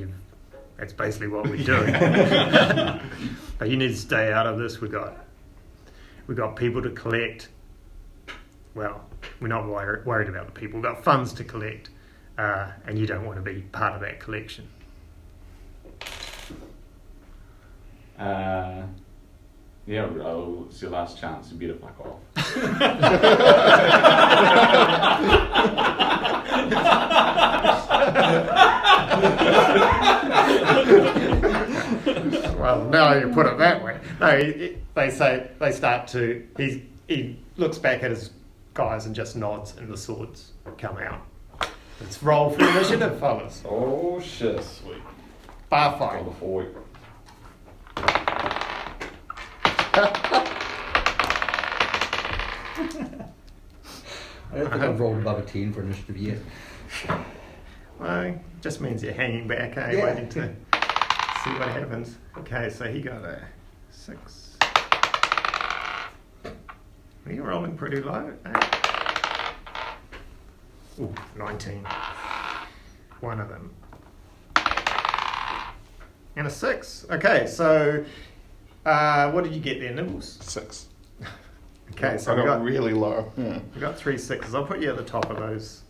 that's basically what we're doing. But you need to stay out of this. We've got people to collect. Well, we're not worried about the people. We've got funds to collect, and you don't want to be part of that collection. Yeah, it's your last chance. You better fuck off. Well, now you put it that way. No, he looks back at his guys and just nods, and the swords come out. Let's roll for initiative, fellas. Oh shit. Sweet. Bar Roll fight. the 4. I don't think I've rolled above a 10 for initiative yet. Well, just means you're hanging back, Yeah. waiting to see what happens. Okay, so he got a 6. Well, you're rolling pretty low. Ooh, 19. One of them. And a 6. Okay, so what did you get there, Nibbles? 6. Okay, so I we got got really low. Yeah. we got 3 6s. I'll put you at the top of those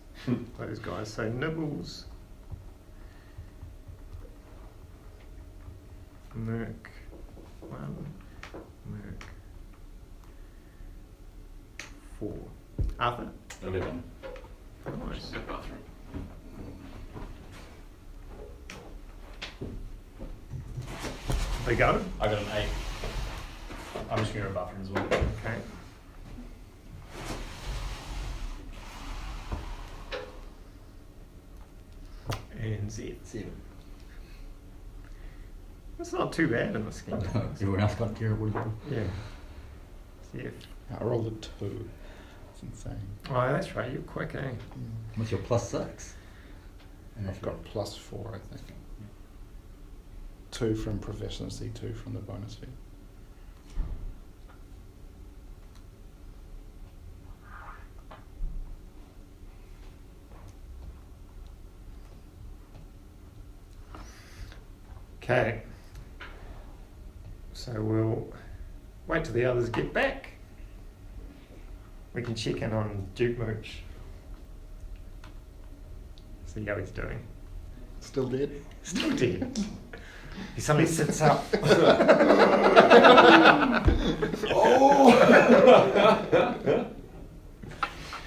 guys. So Nibbles, Merc 1, Merc 4. Arthur? 11. Nice. Good bathroom. They go? I got an 8. I'm just going to buffer as well. Okay. and Z. 7. That's not too bad in the scheme. Everyone else got terrible. Yeah. Z. I rolled a 2. It's insane. Oh, that's right. You're quick, eh? What's your +6? I've got +4, I think. 2 from proficiency, 2 from the bonus feat. Okay. So we'll wait till the others get back. We can check in on Duke Mooch. See how he's doing. Still dead? Still dead. He suddenly sits up.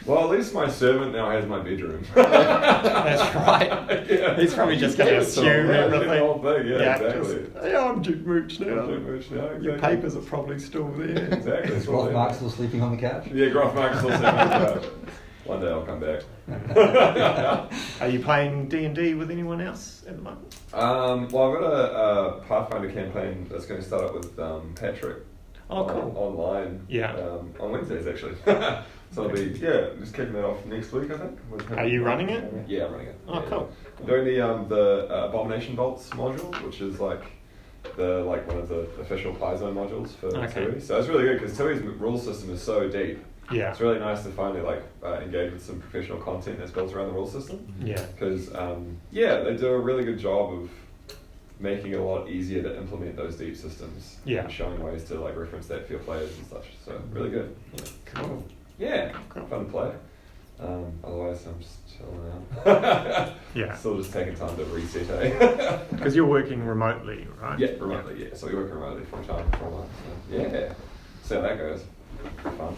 Well, at least my servant now has my bedroom. That's right. Yeah. He's probably just going to assume everything. The whole thing, yeah, exactly. Yeah, I'm Duke Mooch now. Exactly. Your papers are probably still there. Exactly. Is Rothmark still sleeping on the couch? Yeah, Grothmark's still sleeping on the couch. One day I'll come back. Are you playing D&D with anyone else at the moment? Well, I've got a Pathfinder campaign that's going to start up with Patrick. Oh, cool. Online. Yeah. On Wednesdays, actually. So I'll be, just kicking that off next week, I think. Are you running it? Yeah, I'm running it. Oh, yeah. cool. I'm doing the Abomination Bolts module, which is like one of the official Paizo modules for TUI. So it's really good because TUI's rule system is so deep. Yeah. It's really nice to finally engage with some professional content that's built around the rule system. Yeah. Because they do a really good job of making it a lot easier to implement those deep systems. Yeah. And showing ways to reference that for your players and such. So really good. Yeah. Cool. Yeah, Cool. fun to play. Otherwise, I'm just chilling out. Yeah. Still just taking time to reset, eh? Because you're working remotely, right? Yeah, remotely, yeah. So we work remotely full time for a month. So yeah. See how that goes. Fun.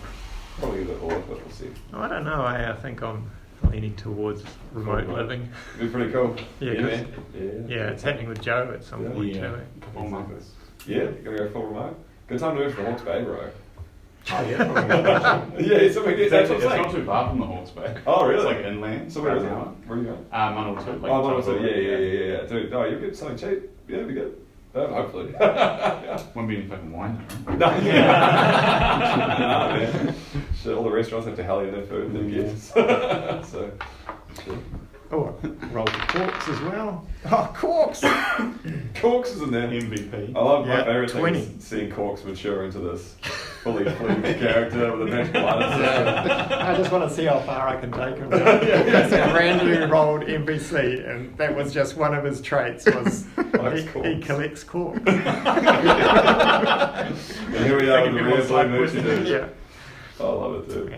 Probably a bit bored, but we'll see. I don't know. I think I'm leaning towards remote living. It'd be pretty cool. Yeah, man. Yeah, it's happening with Joe at some point too. Couple months. Yeah, gonna go full remote. Good time to move to Hawke's Bay, bro. Oh yeah. Yeah, something It's, that's actually, what it's I'm not too far from the Hawke's Bay. Oh, really? It's like inland. So where is it? Right now. Where are you going? Manor 2. Like Oh, one or two. Tokyo. Yeah. Dude, you'll get something cheap. Yeah, it'll be good. Hopefully. Won't be any fucking wine though. No, man. Shit, all the restaurants have to hell in their food and their guests. So, shit. Oh, roll the corks as well. Oh, corks! Corks is in there. MVP. I love my Yeah, favourite 20. thing is seeing Corks mature into this fully fledged character with a magical artist. I just want to see how far I can take him. That's a randomly rolled NPC, and that was just one of his traits. Was he collects corks. And here we are with the rare blue mercenaries. Yeah. I love it too.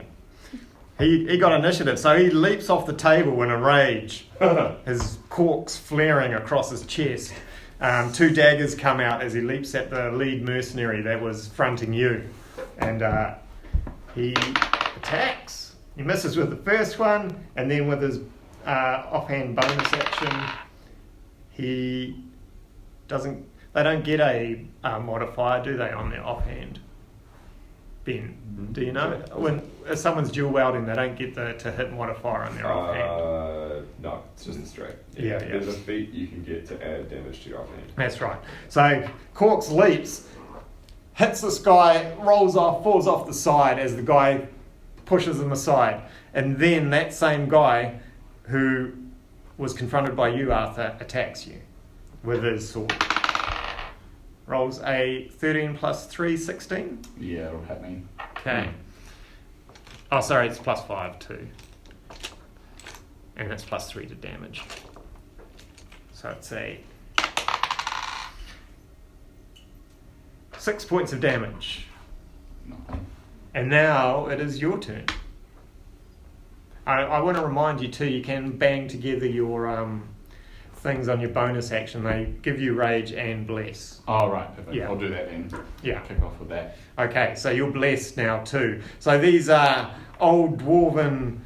He got initiative, so he leaps off the table in a rage, his corks flaring across his chest. 2 daggers come out as he leaps at the lead mercenary that was fronting you, and he attacks. He misses with the first one, and then with his offhand bonus action, he doesn't. They don't get a modifier, do they, on their offhand? Ben, do you know? If someone's dual wielding, they don't get the to hit modifier on their offhand. No, it's just a straight. Yeah. There's a feat you can get to add damage to your offhand. That's right. So Corks leaps, hits this guy, rolls off, falls off the side as the guy pushes him aside. And then that same guy who was confronted by you, Arthur, attacks you with his sword. Rolls a 13 plus 3, 16. Yeah, it'll hit me. Okay. Oh, sorry, it's plus 5 too. And it's plus 3 to damage. So it's a 6 points of damage. No. And now it is your turn. I want to remind you too, you can bang together your things on your bonus action. They give you rage and bless. Oh, right, perfect. Yeah. I'll do that then. Yeah. Kick off with that. Okay, so you're blessed now too. So these old dwarven,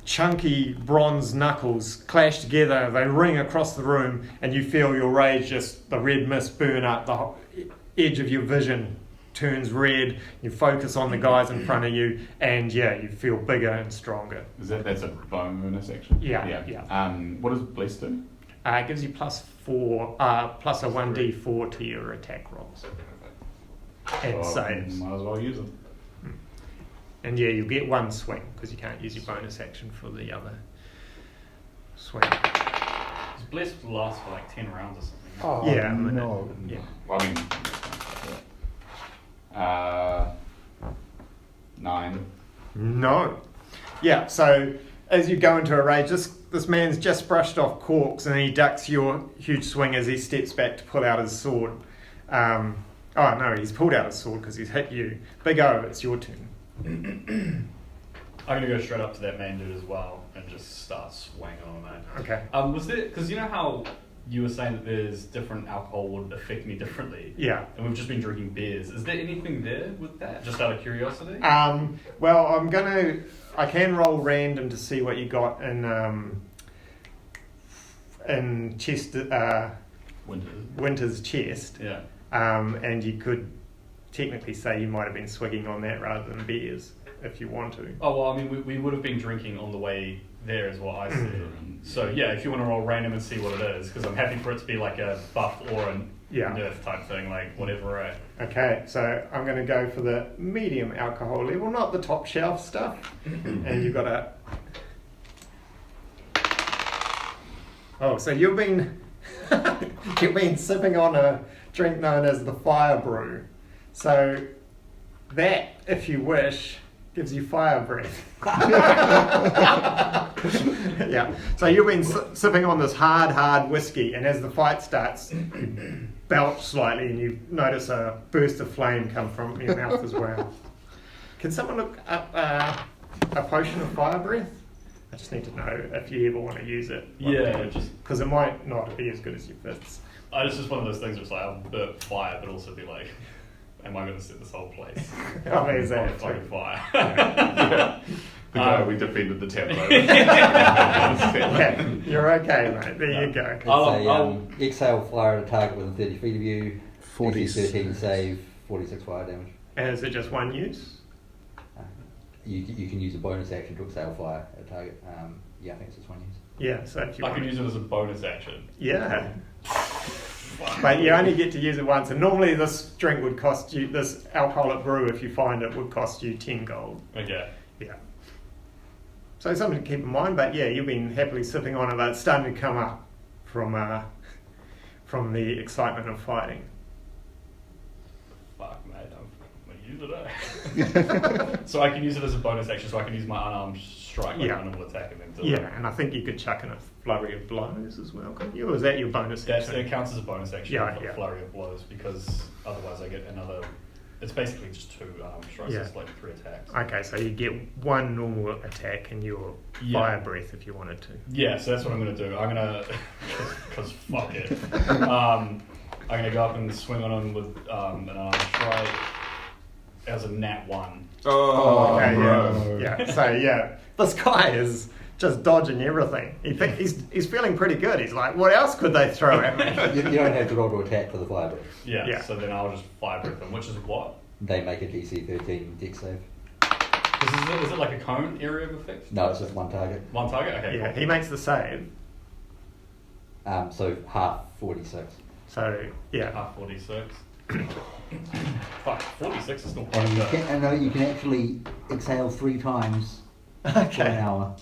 chunky bronze knuckles clash together. They ring across the room, and you feel your rage just the red mist burn up. The edge of your vision turns red. You focus on the guys in front of you, and you feel bigger and stronger. That's a bonus action? Yeah. What does Bless do? It gives you plus a 1d4 to your attack rolls. And saves. Might as well use it. And yeah, you'll get one swing, because you can't use your bonus action for the other swing. His bless lasts for like 10 rounds or something. Oh, Yeah, no. Yeah. Well, I mean, 9. No. Yeah, so as you go into a rage, this man's just brushed off corks, and he ducks your huge swing as he steps back to pull out his sword. Oh no, he's pulled out his sword because he's hit you. Big O, it's your turn. I'm gonna go straight up to that man dude as well and just start swinging on him. Okay. Was there, because you know how you were saying that there's different alcohol would affect me differently? Yeah. And we've just been drinking beers. Is there anything there with that? Just out of curiosity? Well, I can roll random to see what you got in chest, Winter's chest. Yeah. And you could technically say you might have been swigging on that rather than beers if you want to. Oh, well, I mean, we would have been drinking on the way there is what I said. So, yeah, if you want to roll random and see what it is, because I'm happy for it to be like a buff or a nerf type thing, like whatever, right? Okay, so I'm going to go for the medium alcohol level, not the top shelf stuff. And you've got so you've been sipping on a drink known as the fire brew. So that, if you wish, gives you fire breath. Yeah. So you've been sipping on this hard whiskey, and as the fight starts, you belch slightly, and you notice a burst of flame come from your mouth as well. Can someone look up a potion of fire breath? I just need to know if you ever want to use it. Yeah, just because it might not be as good as your fists. It's just one of those things where it's like I'll burp fire, but also be like, am I going to set this whole place Oh, there's on that. fucking fire? The guy we defeated the tempo. Yeah, you're okay, mate. There you go. It's exhale fire at a target within 30 feet of you. 13 save, 46 fire damage. And is it just one use? You can use a bonus action to exhale fire at a target. Yeah, I think it's just one use. Yeah, so if you I want can use it as a bonus action. Yeah. But you only get to use it once, and normally this drink would cost you, this alcoholic brew, if you find it, would cost you 10 gold. Okay. Yeah. So something to keep in mind, but yeah, you've been happily sipping on it, but it's starting to come up from the excitement of fighting. Fuck, mate, I'm going to use it, So I can use it as a bonus action, so I can use my unarmed strike, like normal attack, and then do it. Yeah, and I think you could chuck in a flurry of blows as well, couldn't you? Or is that your bonus action? It counts as a bonus action for Yeah. flurry of blows, because otherwise I get another... It's basically just 2 strikes, it's like 3 attacks. Okay, so you get 1 normal attack and your fire breath if you wanted to. Yeah, so that's what I'm going to do. I'm going to... Because fuck it. I'm going to go up and swing on him with an unarmed strike as a nat 1. Oh, okay, bro. Yeah. So yeah, this guy is just dodging everything. He's feeling pretty good. He's like, what else could they throw at me? You don't have to roll to attack for the fire breath. Yeah, so then I'll just fire breath them, which is what? They make a DC 13 dex save. Is it like a cone area of effect? No, it's just one target. One target? Okay, Yeah, cool. he makes the save. So half 46. So yeah. Half 46. Fuck, 46 is still And quite you good. can, you can actually exhale 3 times for an hour.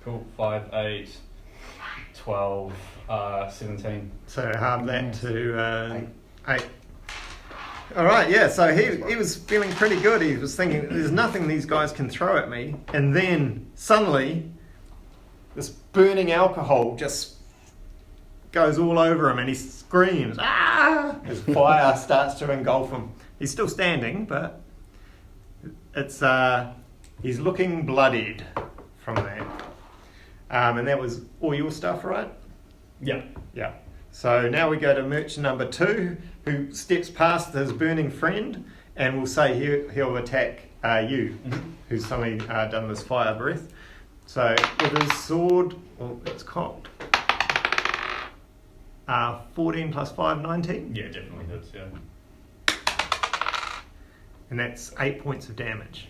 Cool. 5, 8, 12, 17. So halve that to 8. All right, yeah. So he was feeling pretty good. He was thinking, "There's nothing these guys can throw at me." And then suddenly, this burning alcohol just goes all over him, and he screams, "Ah!" As fire starts to engulf him. He's still standing, but it's he's looking bloodied from that. And that was all your stuff, right? Yeah. Yeah. So now we go to merchant number 2, who steps past his burning friend, and will say he'll attack you, who's suddenly done this fire breath. So with his sword, well, it's cocked. 14 plus 5, 19. Yeah, definitely hits, yeah. And that's 8 points of damage.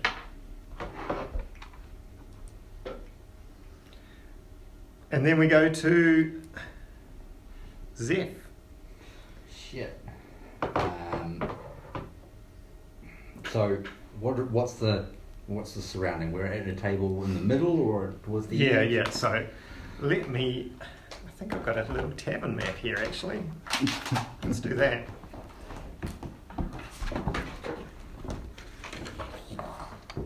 And then we go to Zeph. Shit. So what's the surrounding? We're at a table in the middle or towards the end? Yeah. So let me. I think I've got a little tavern map here actually. Let's do that.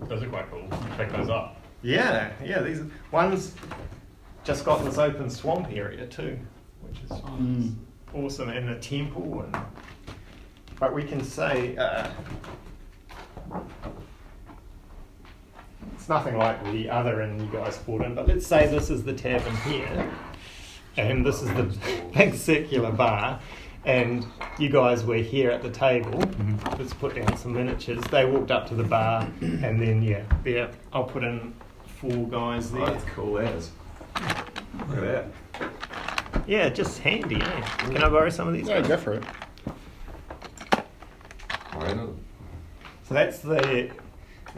Those are quite cool. Pick those up. Yeah. These ones just got this open swamp area too, which is awesome, and a temple. But we can say it's nothing like the other inn you guys brought in. But let's say this is the tavern here, and this is the big circular bar. And you guys were here at the table. Let's put down some miniatures. They walked up to the bar, and then there. I'll put in 4 guys there. Oh, that's cool as. Look at that. Yeah, just handy, eh? Can I borrow some of these? Yeah, guys? go for it. Why not? So that's the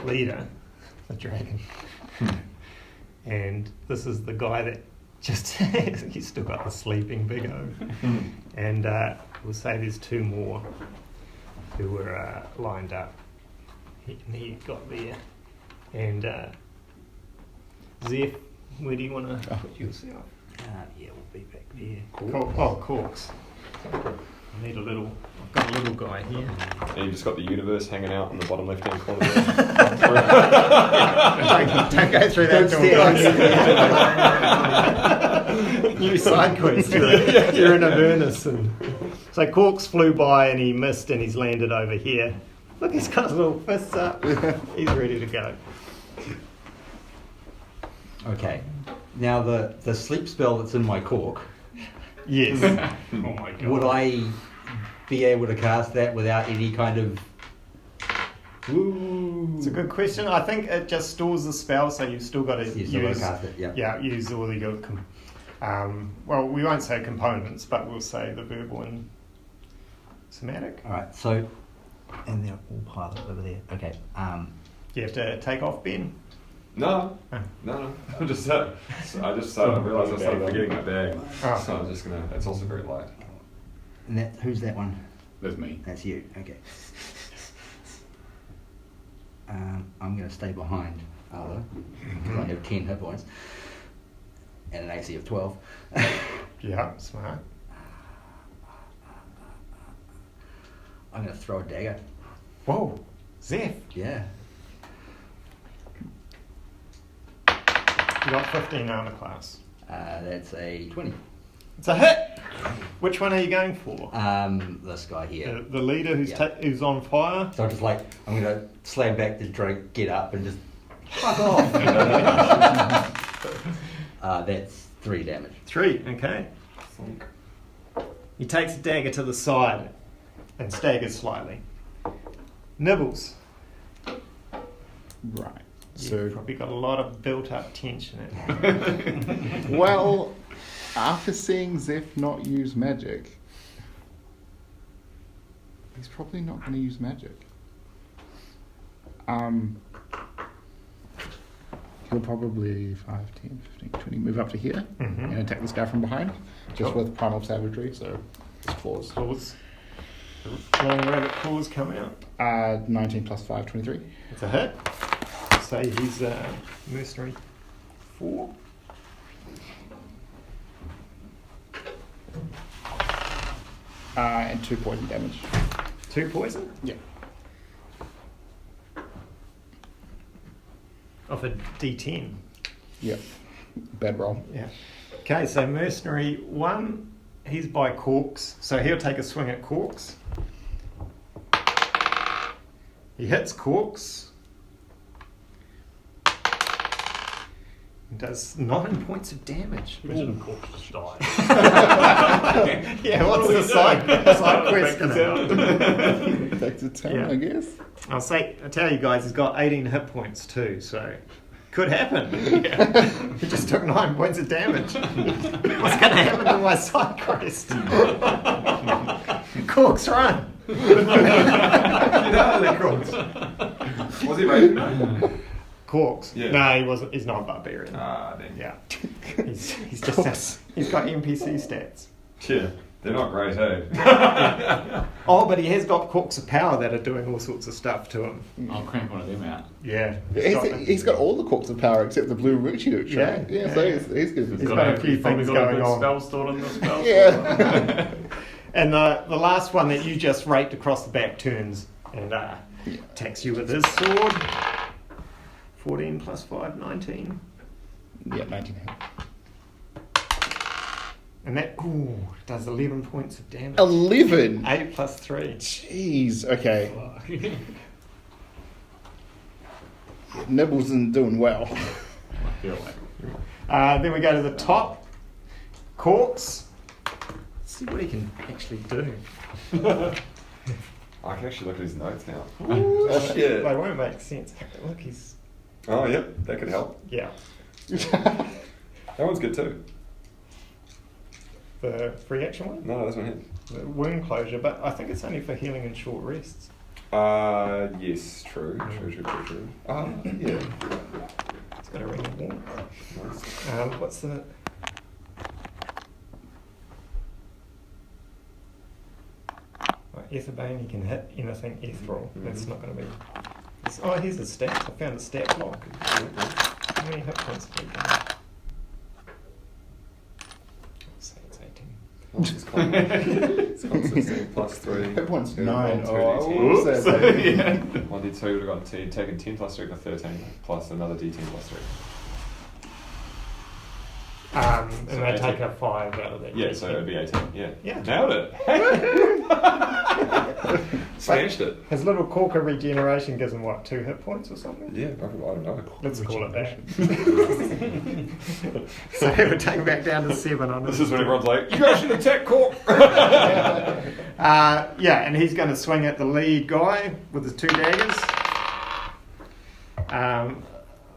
leader, the dragon, and this is the guy that just he's still got the sleeping big O. And we'll say there's 2 more who were lined up. He got there. And Zeph, where do you want to put yourself? Yeah, we'll be back there. Corks. I need I've got a little guy here. And you just got the universe hanging out in the bottom left hand corner there. Don't go through that door. New side quest. You're in Avernus. So Corks flew by and he missed and he's landed over here. Look, he's got his little fists up. He's ready to go. Okay. Now the sleep spell that's in my cork, Yes. Oh my god. would I be able to cast that without any kind of... Ooh. It's a good question. I think it just stores the spell, so you've still got to You still gotta cast it, yeah. Yeah, use all your... well, we won't say components, but we'll say the verbal and somatic. Alright, so... And they're all piled up over there. Okay. You have to take off, Ben? No. I realised I started forgetting my bag. Oh. So I'm just gonna. It's also very light. And who's that one? That's me. That's you. Okay. I'm going to stay behind Arlo because I have 10 hit points and an AC of 12. Yeah, smart. I'm going to throw a dagger. Whoa, Zeph, Yeah. you got 15 armor class. That's a 20. It's a hit. Which one are you going for? This guy here. The leader who's Yeah. who's on fire. So I'm just like, I'm going to slam back to try to get up and just fuck off. That's 3 damage. 3, okay. He takes a dagger to the side and staggers slightly. Nibbles. Right. You've So, probably got a lot of built-up tension. well, after seeing Zeph not use magic, he's probably not going to use magic. He'll probably 5, 10, 15, 20 move up to here and attack this guy from behind, just Cool. with primal savagery, so his claws. Claws. Long rabbit claws come out. 19 plus 5, 23. It's a hit. Say he's mercenary 4. And 2 poison damage. 2 poison? Yeah. Off a D10. Yeah. Bad roll. Yeah. Okay, so mercenary 1, he's by Corks, so he'll take a swing at Corks. He hits Corks. He does 9 points of damage. Imagine the corpse just died. Yeah, what's the side quest gonna be? Back to 10, Yeah. I guess. I tell you guys, he's got 18 hit points too, so could happen. He just took 9 points of damage. What's going to happen to my side quest? Corks, run! Get out of there, Corks. What's he rated? Corks? Yeah. No, he wasn't. He's not a barbarian. Ah, then. Yeah. He's just he's got NPC stats. Yeah, they're not great, hey? Oh, but he has got Corks of Power that are doing all sorts of stuff to him. I'll crank one of them out. Yeah. He's got all the Corks of Power except the blue Ruchi Luch, right? Yeah. So he's good. He's got a few things going on. Spell stored in the spell. Yeah. And the last one that you just raked across the back turns and attacks you with his sword. 14 plus 5, 19. Yeah, 19. And that does 11 points of damage. 11? 8 plus 3. Jeez, okay. Nibbles isn't doing well. I feel like. Then we go to the top. Corks. Let's see what he can actually do. I can actually look at his notes now. Ooh, shit. They won't make sense. Look, he's... Oh, yep, that could help. Yeah. That one's good too. The free action one? No, this one hit. The wound closure, but I think it's only for healing and short rests. Yes, true. True. Yeah. It's got a ring of warmth. Nice. What's the... Etherbane, you can hit anything ethereal. That's not going to be... here's the stats. I found a stat block. How many hit points have you got? Say it's 18. Oh, it's con 16 plus 3. Hit points Yeah, 9. 1d10. Oh, Oops. so- Yeah. 1d2 would have gotten taken 10 plus 3 to 13, plus another d10 plus 3. And So they 18. take a 5 out of that. Yeah, so it'd be 18. Yeah. Yeah. Nailed it. Smashed it. His little corker regeneration gives him, 2 hit points or something? Yeah, I don't know. Let's call it that. So it would take him back down to 7 on This his is when everyone's like, you guys should attack Corp! and he's going to swing at the lead guy with his 2 daggers.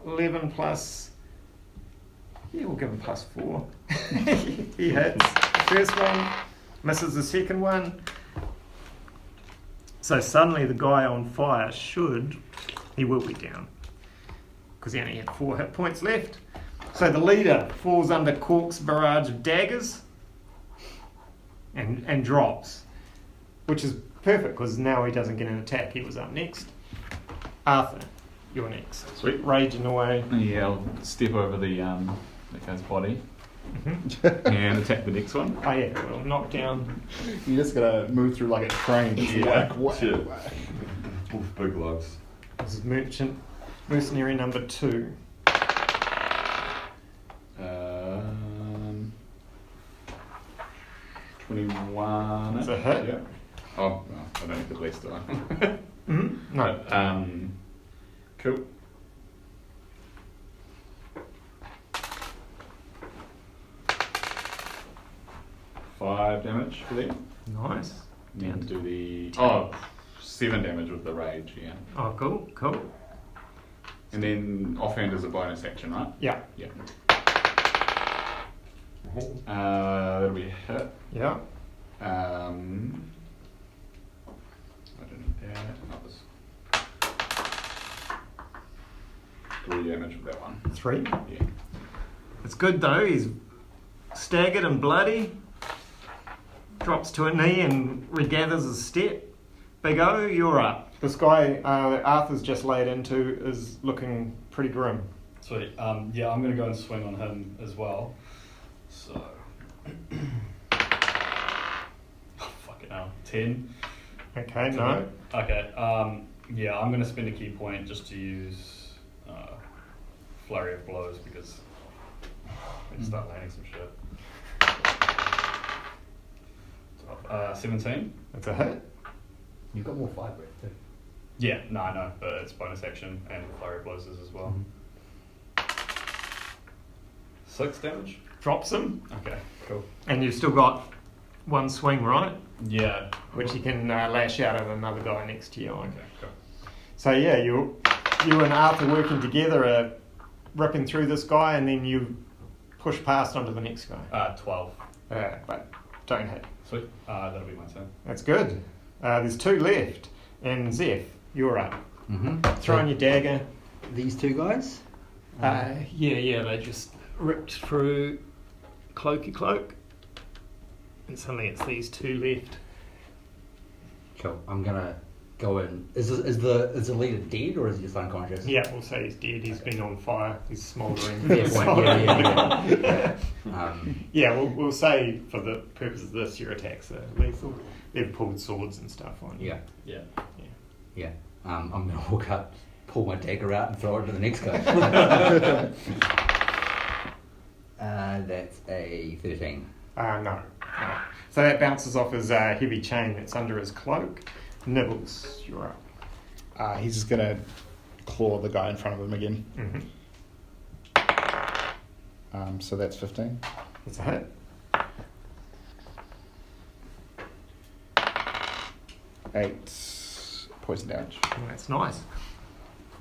11 plus... Yeah, we'll give him plus 4. He hits the first one, misses the second one. So suddenly the guy on fire he will be down. Because he only had 4 hit points left. So the leader falls under Cork's barrage of daggers and drops. Which is perfect because now he doesn't get an attack. He was up next. Arthur, you're next. Sweet. Raging away. Yeah, I'll step over that guy's body and attack the next one. Oh yeah, well, knock down. You just gotta move through like a train. Just Yeah, whack, shit. whack. Oof, big gloves. This is mercenary number 2. 21. It's a hit. Yeah. Oh, well, I don't need the bless, do I? Mm-hmm. No. Cool. Five damage for them. Nice. And do the 7 damage with the rage, yeah. Oh, cool. And then offhand is a bonus action, right? Yeah. Yeah. That'll be a hit. Yeah. I don't need that. That was 3 damage with that one. 3. Yeah. It's good though. He's staggered and bloody. Drops to a knee and regathers his step. Big O, you're up. This guy Arthur's just laid into is looking pretty grim. Sweet. Yeah, I'm going to go and swing on him as well. So... fucking hell. 10. Okay, no. Okay. Yeah, I'm going to spend a key point just to use Flurry of Blows because I need to start landing some shit. 17. That's a hit. You've got more fight breath too. Yeah, no, I know, but it's bonus action and Flurry of Blows is as well. 6 damage. Drops him. Okay, cool. And you've still got 1 swing, right? Yeah. Which you can lash out at another guy next to you. Okay, cool. So yeah, you and Arthur working together are ripping through this guy, and then you push past onto the next guy. 12. But don't hit. Sweet. That'll be my turn. That's good. There's 2 left, and Zeph, you're up. Mm-hmm. Throwing your dagger. these two guys? Yeah, they just ripped through Cloaky Cloak, and suddenly it's these two left. Cool. I'm gonna go in. Is the leader dead or is he just unconscious? Yeah, we'll say he's dead. He's been on fire. He's smouldering. Fair point. Yeah. Yeah, we'll say for the purpose of this, your attacks are lethal. They've pulled swords and stuff on you. Yeah. I'm gonna walk up, pull my dagger out, and throw it to the next guy. That's a 13. No. So that bounces off his heavy chain that's under his cloak. Nibbles, you're up. He's just gonna claw the guy in front of him again. Mm-hmm. So that's 15. That's a hit. 8 poison damage. Oh, that's nice.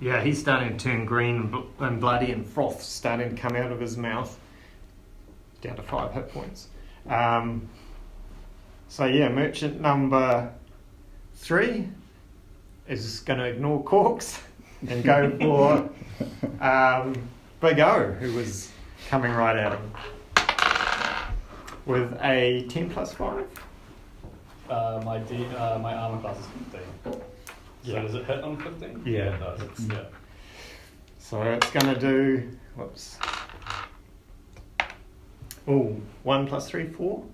Yeah, he's starting to turn green and bloody, and froth starting to come out of his mouth. Down to 5 hit points. So yeah, merchant number 3 is going to ignore Corks and go for Big O, who was coming right at him with a 10 plus 5. My armor class is 15. Yeah. So does it hit on 15? Yeah. It does. Yeah. So it's going to do, whoops. Oh, 1 plus 3, 4.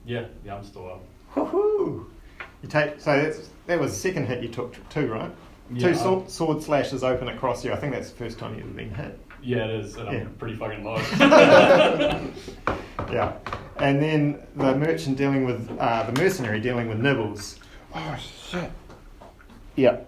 Yeah, I'm still up. Woohoo! You take, so that was the second hit you took 2, right? Yeah, 2 sword slashes open across you. I think that's the first time you've ever been hit. Yeah, it is, and I'm pretty fucking low. Yeah. And then the merchant dealing with, the mercenary dealing with nibbles. Oh shit. Yeah.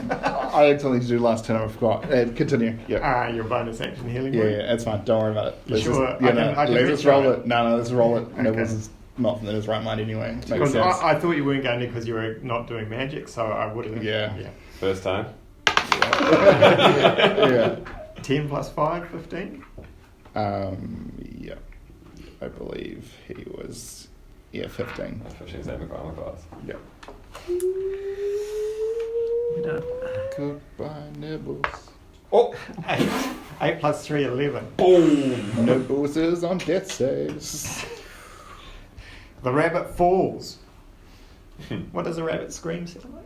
I accidentally did last turn. I forgot. Continue. Yeah. Your bonus action healing. Yeah, wound. that's fine. Don't worry about it. You Let's sure? Just, I can let's roll retry it. No, let's roll it. Okay. Nibbles is not in his right mind anyway. Makes Because sense. I thought you weren't going to because you were not doing magic, so I would have. Yeah. First time. Yeah. 10 plus 5, 15. Yeah. I believe he was. Yeah, 15. 15 same with armor class. Yeah. You done. Goodbye, Nibbles. Oh, 8 plus 3, 11. Boom! Nibbles is on death saves. The rabbit falls. What does a rabbit scream sound like?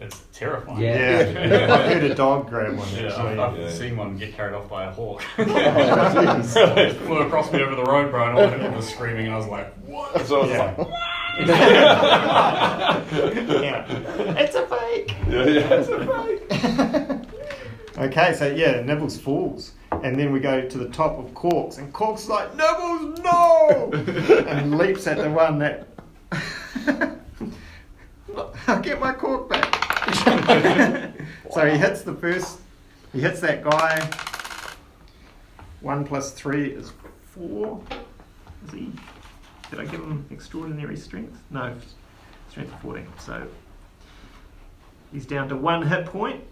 It's terrifying. Yeah. I've heard a dog grab one Yeah, actually. I've seen one get carried off by a hawk. jeez. It flew across me over the road, bro, and all I heard was screaming, and I was like, what? So I was Yeah. like, Yeah. It's a fake. yeah, it's a fake. Okay, so yeah, Nibbles falls. And then we go to the top of Corks, and Corks is like, Nibbles, no! And leaps at the one that... I'll get my cork back. So he hits that guy. 1 plus 3 is 4. Is he? Did I give him extraordinary strength? No, strength of 14. So he's down to 1 hit point.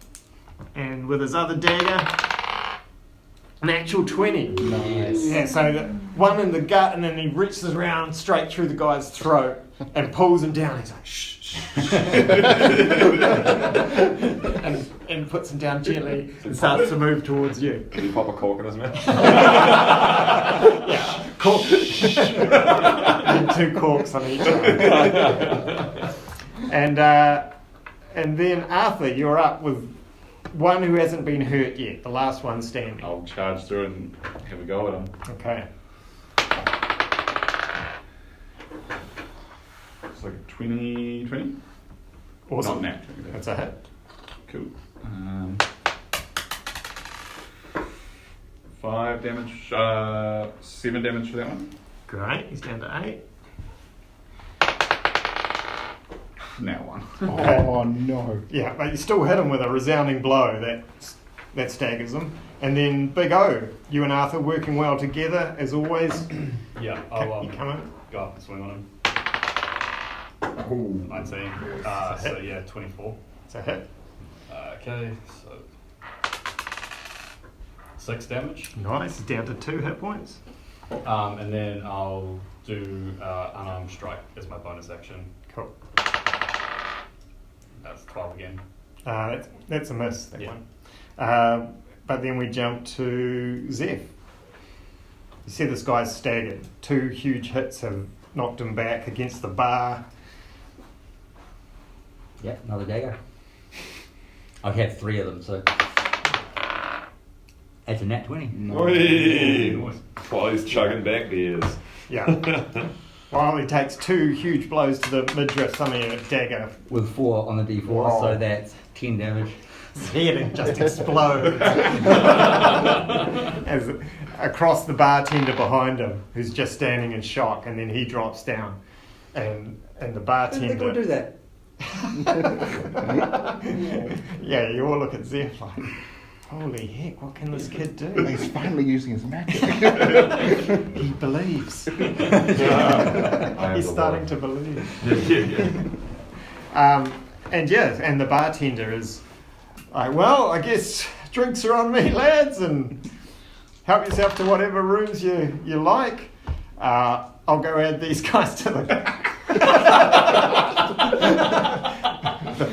And with his other dagger, an actual 20. Nice. Yeah, so the one in the gut, and then he reaches around straight through the guy's throat and pulls him down. He's like, shh, shh, shh. and puts him down gently and starts to move towards you. Did he pop a cork in his mouth? Yeah, cork. And 2 corks on each arm. And then Arthur, you're up with one who hasn't been hurt yet, the last one standing. I'll charge through and have a go at him. Okay. It's like 20. Awesome. Not nat 20. That's a hit. Cool. 5 damage, 7 damage for that one. Great, he's down to 8. Now 1. Oh no. Yeah, but you still hit him with a resounding blow that staggers him. And then Big O, you and Arthur working well together as always. Yeah, You come in. go up and swing on him. Ooh. 19. So yeah, 24. It's a hit. Okay, so 6 damage. Nice, he's down to 2 hit points. And then I'll do unarmed strike as my bonus action. Cool. That's 12 again. That's a miss, that Yeah. one. But then we jump to Zeph. You see this guy's staggered. 2 huge hits have knocked him back against the bar. Yep, another dagger. I've had 3 of them, so that's a nat 20. Oi! While he's chugging back beers. Yeah. While he takes 2 huge blows to the midriff, summoning a dagger. With 4 on the d4, Wow. so that's 10 damage. His head just explodes as across the bartender behind him, who's just standing in shock, and then he drops down, and the How did they bartender. go do that? Yeah, you all look at Zeph like, holy heck, what can this kid do? He's finally using his magic. He believes. I am He's the starting Lord. to believe. Yeah. And the bartender is like, well, I guess drinks are on me, lads, and help yourself to whatever rooms you like. I'll go add these guys to the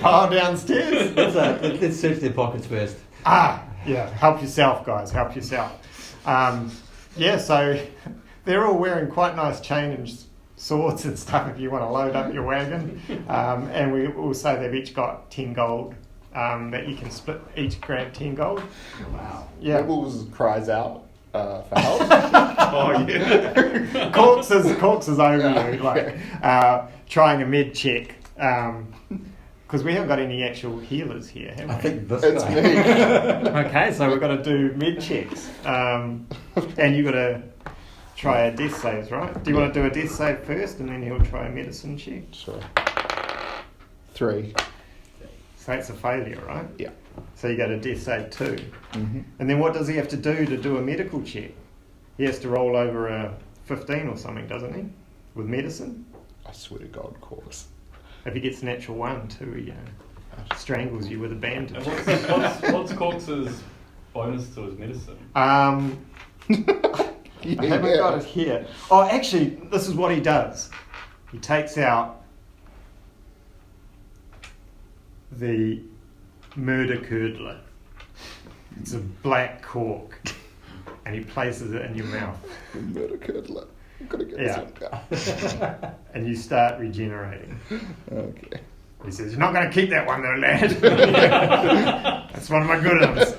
pile downstairs. Let's search their pockets first. Yeah, help yourself, guys, help yourself. So they're all wearing quite nice chain and swords and stuff if you want to load up your wagon. And we will say they've each got 10 gold that you can split, each grab 10 gold. Wow. Yeah. Nibbles cries out for help. Oh, yeah. Corks is over you, like trying a med check. Because we haven't got any actual healers here, have we? I think this It's guy. me. Okay, so we've got to do med checks. And you've got to try a death saves, right? Do you want to do a death save first and then he'll try a medicine check? Sure. 3. So that's a failure, right? Yeah. So you go to death save 2. Mm-hmm. And then what does he have to do a medical check? He has to roll over a 15 or something, doesn't he? With medicine? I swear to God, Corks. If he gets natural 1, too, he strangles you with a bandage. And what's Corks's bonus to his medicine? I haven't got it here. Oh, actually, this is what he does. He takes out the murder curdler. It's a black cork, and he places it in your mouth, Murder curdler. I'm gonna get Yeah. this one. and you start regenerating. Okay. He says, "You're not going to keep that one, though, lad. That's one of my good ones."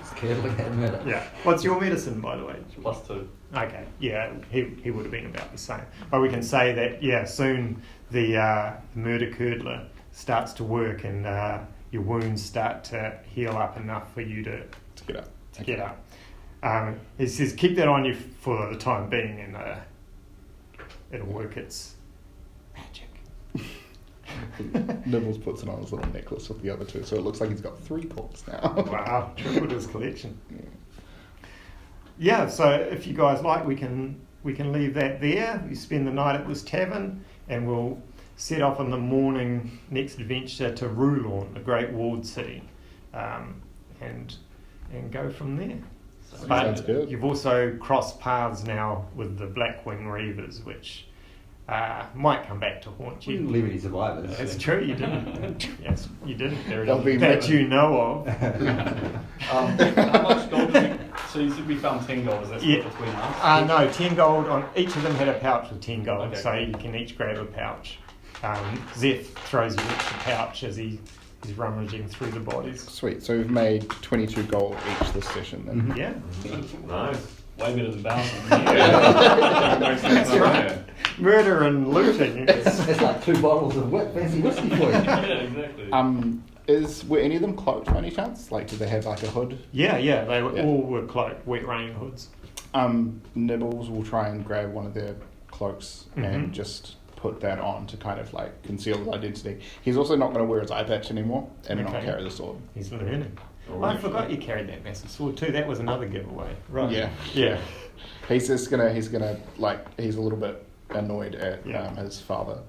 It's curdling that murder. Yeah. What's your medicine, by the way? +2. Okay, yeah, he would have been about the same. But we can say that, soon the murder curdler starts to work and your wounds start to heal up enough for you to Get up. get up. He says, keep that on you for the time being and it'll work its magic. Nibbles puts it on his little necklace with the other 2, so it looks like he's got 3 corks now. Wow, tripled his collection. Yeah, so if you guys like, we can leave that there. You spend the night at this tavern, and we'll set off in the morning next adventure to Rulorn, the great walled city, and go from there. Sounds good. You've also crossed paths now with the Blackwing Reavers, which might come back to haunt We you. didn't leave any survivors. It's true, you didn't. Yes, you didn't. They'll be That mad. you know of. How much gold did we... So you said we found 10 gold, is that split Yeah. between us? No, 10 gold on each of them had a pouch with 10 gold, Okay. so you can each grab a pouch. Zeph throws you each a pouch as he's rummaging through the bodies. Sweet. So we've made 22 gold each this session then. Yeah, Nice. Way better than bouncing. that's right. Murder and looting. It's like 2 bottles of fancy whiskey for you. Yeah, exactly. Were any of them cloaked by any chance? Like, did they have like a hood? Yeah, they Yeah. all were cloaked, wet rain hoods. Nibbles will try and grab one of their cloaks Mhm. and just put that on to kind of like conceal his identity. He's also not going to wear his eye patch anymore and not Okay. carry the sword. He's learning. Oh, I forgot you carried that massive sword too. That was another giveaway. Right. Yeah. Yeah. He's a little bit annoyed at Yeah. his father,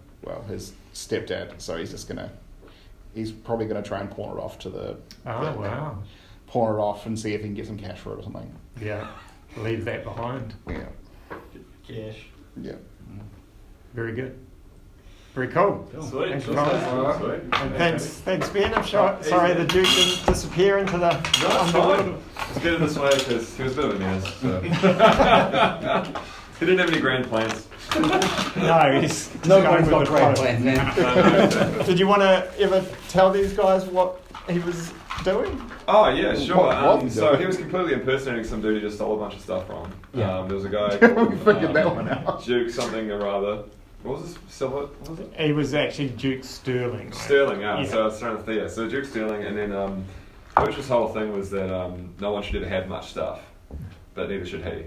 his stepdad. So he's probably gonna try and pawn it off to the Wow. pawn it off and see if he can get some cash for it or something. Yeah. Leave that behind. Yeah, Cash. yeah. Very good. Very cool. Sweet. Thanks, Sweet. guys. Sweet. And thanks, Ben. I'm sorry the Duke didn't disappear into the No, it's fine. It's better this way because he was a bit of a menace. So. He didn't have any grand plans. No, he's No going one's with got the great flow. plans, man. Did you want to ever tell these guys what he was doing? Oh yeah, sure. What was he So doing? he was completely impersonating some dude he just stole a bunch of stuff from. Yeah. There was a guy We called figured that one out. Duke something or other. What was this? Silver? What was it? He was actually Duke Sterling. Right? Sterling, yeah. Yeah. So I was trying to think. Yeah. So Duke Sterling, and then Coach's whole thing was that no one should ever have much stuff, but neither should he.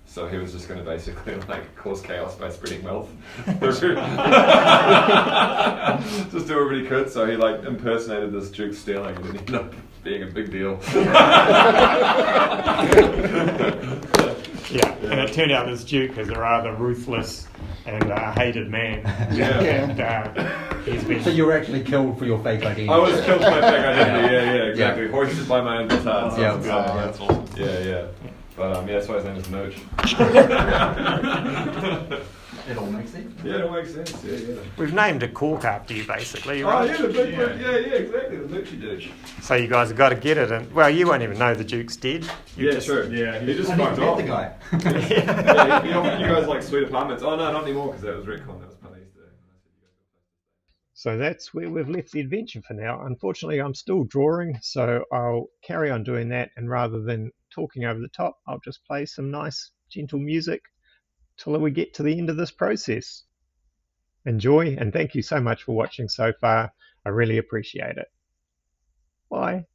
So he was just going to basically like cause chaos by spreading wealth. Just do whatever he could. So he like impersonated this Duke Sterling, and it ended up being a big deal. Yeah, and it turned out this Duke is a rather ruthless and hated man. Yeah. And he's been. So you were actually killed for your fake identity. I was killed by fake identity. Yeah, exactly. Hoisted by my own petard. So Yeah. that's awesome. Yeah. But that's why his name is Mooch. It all makes sense. Yeah, it makes sense. Yeah. We've named a cork after you, basically. Oh Right? yeah, the big one. Yeah, exactly. The Moochy douche. So you guys have got to get it, and well, you won't even know the Duke's dead. You Yeah, just- true. Yeah, He just I never fucked met off. the guy. Yeah, he offered you guys like sweet apartments. Oh no, not anymore because that was retcon. That was police day. So that's where we've left the adventure for now. Unfortunately, I'm still drawing, so I'll carry on doing that, and rather than talking over the top, I'll just play some nice, gentle music till we get to the end of this process. Enjoy, and thank you so much for watching so far. I really appreciate it. Bye.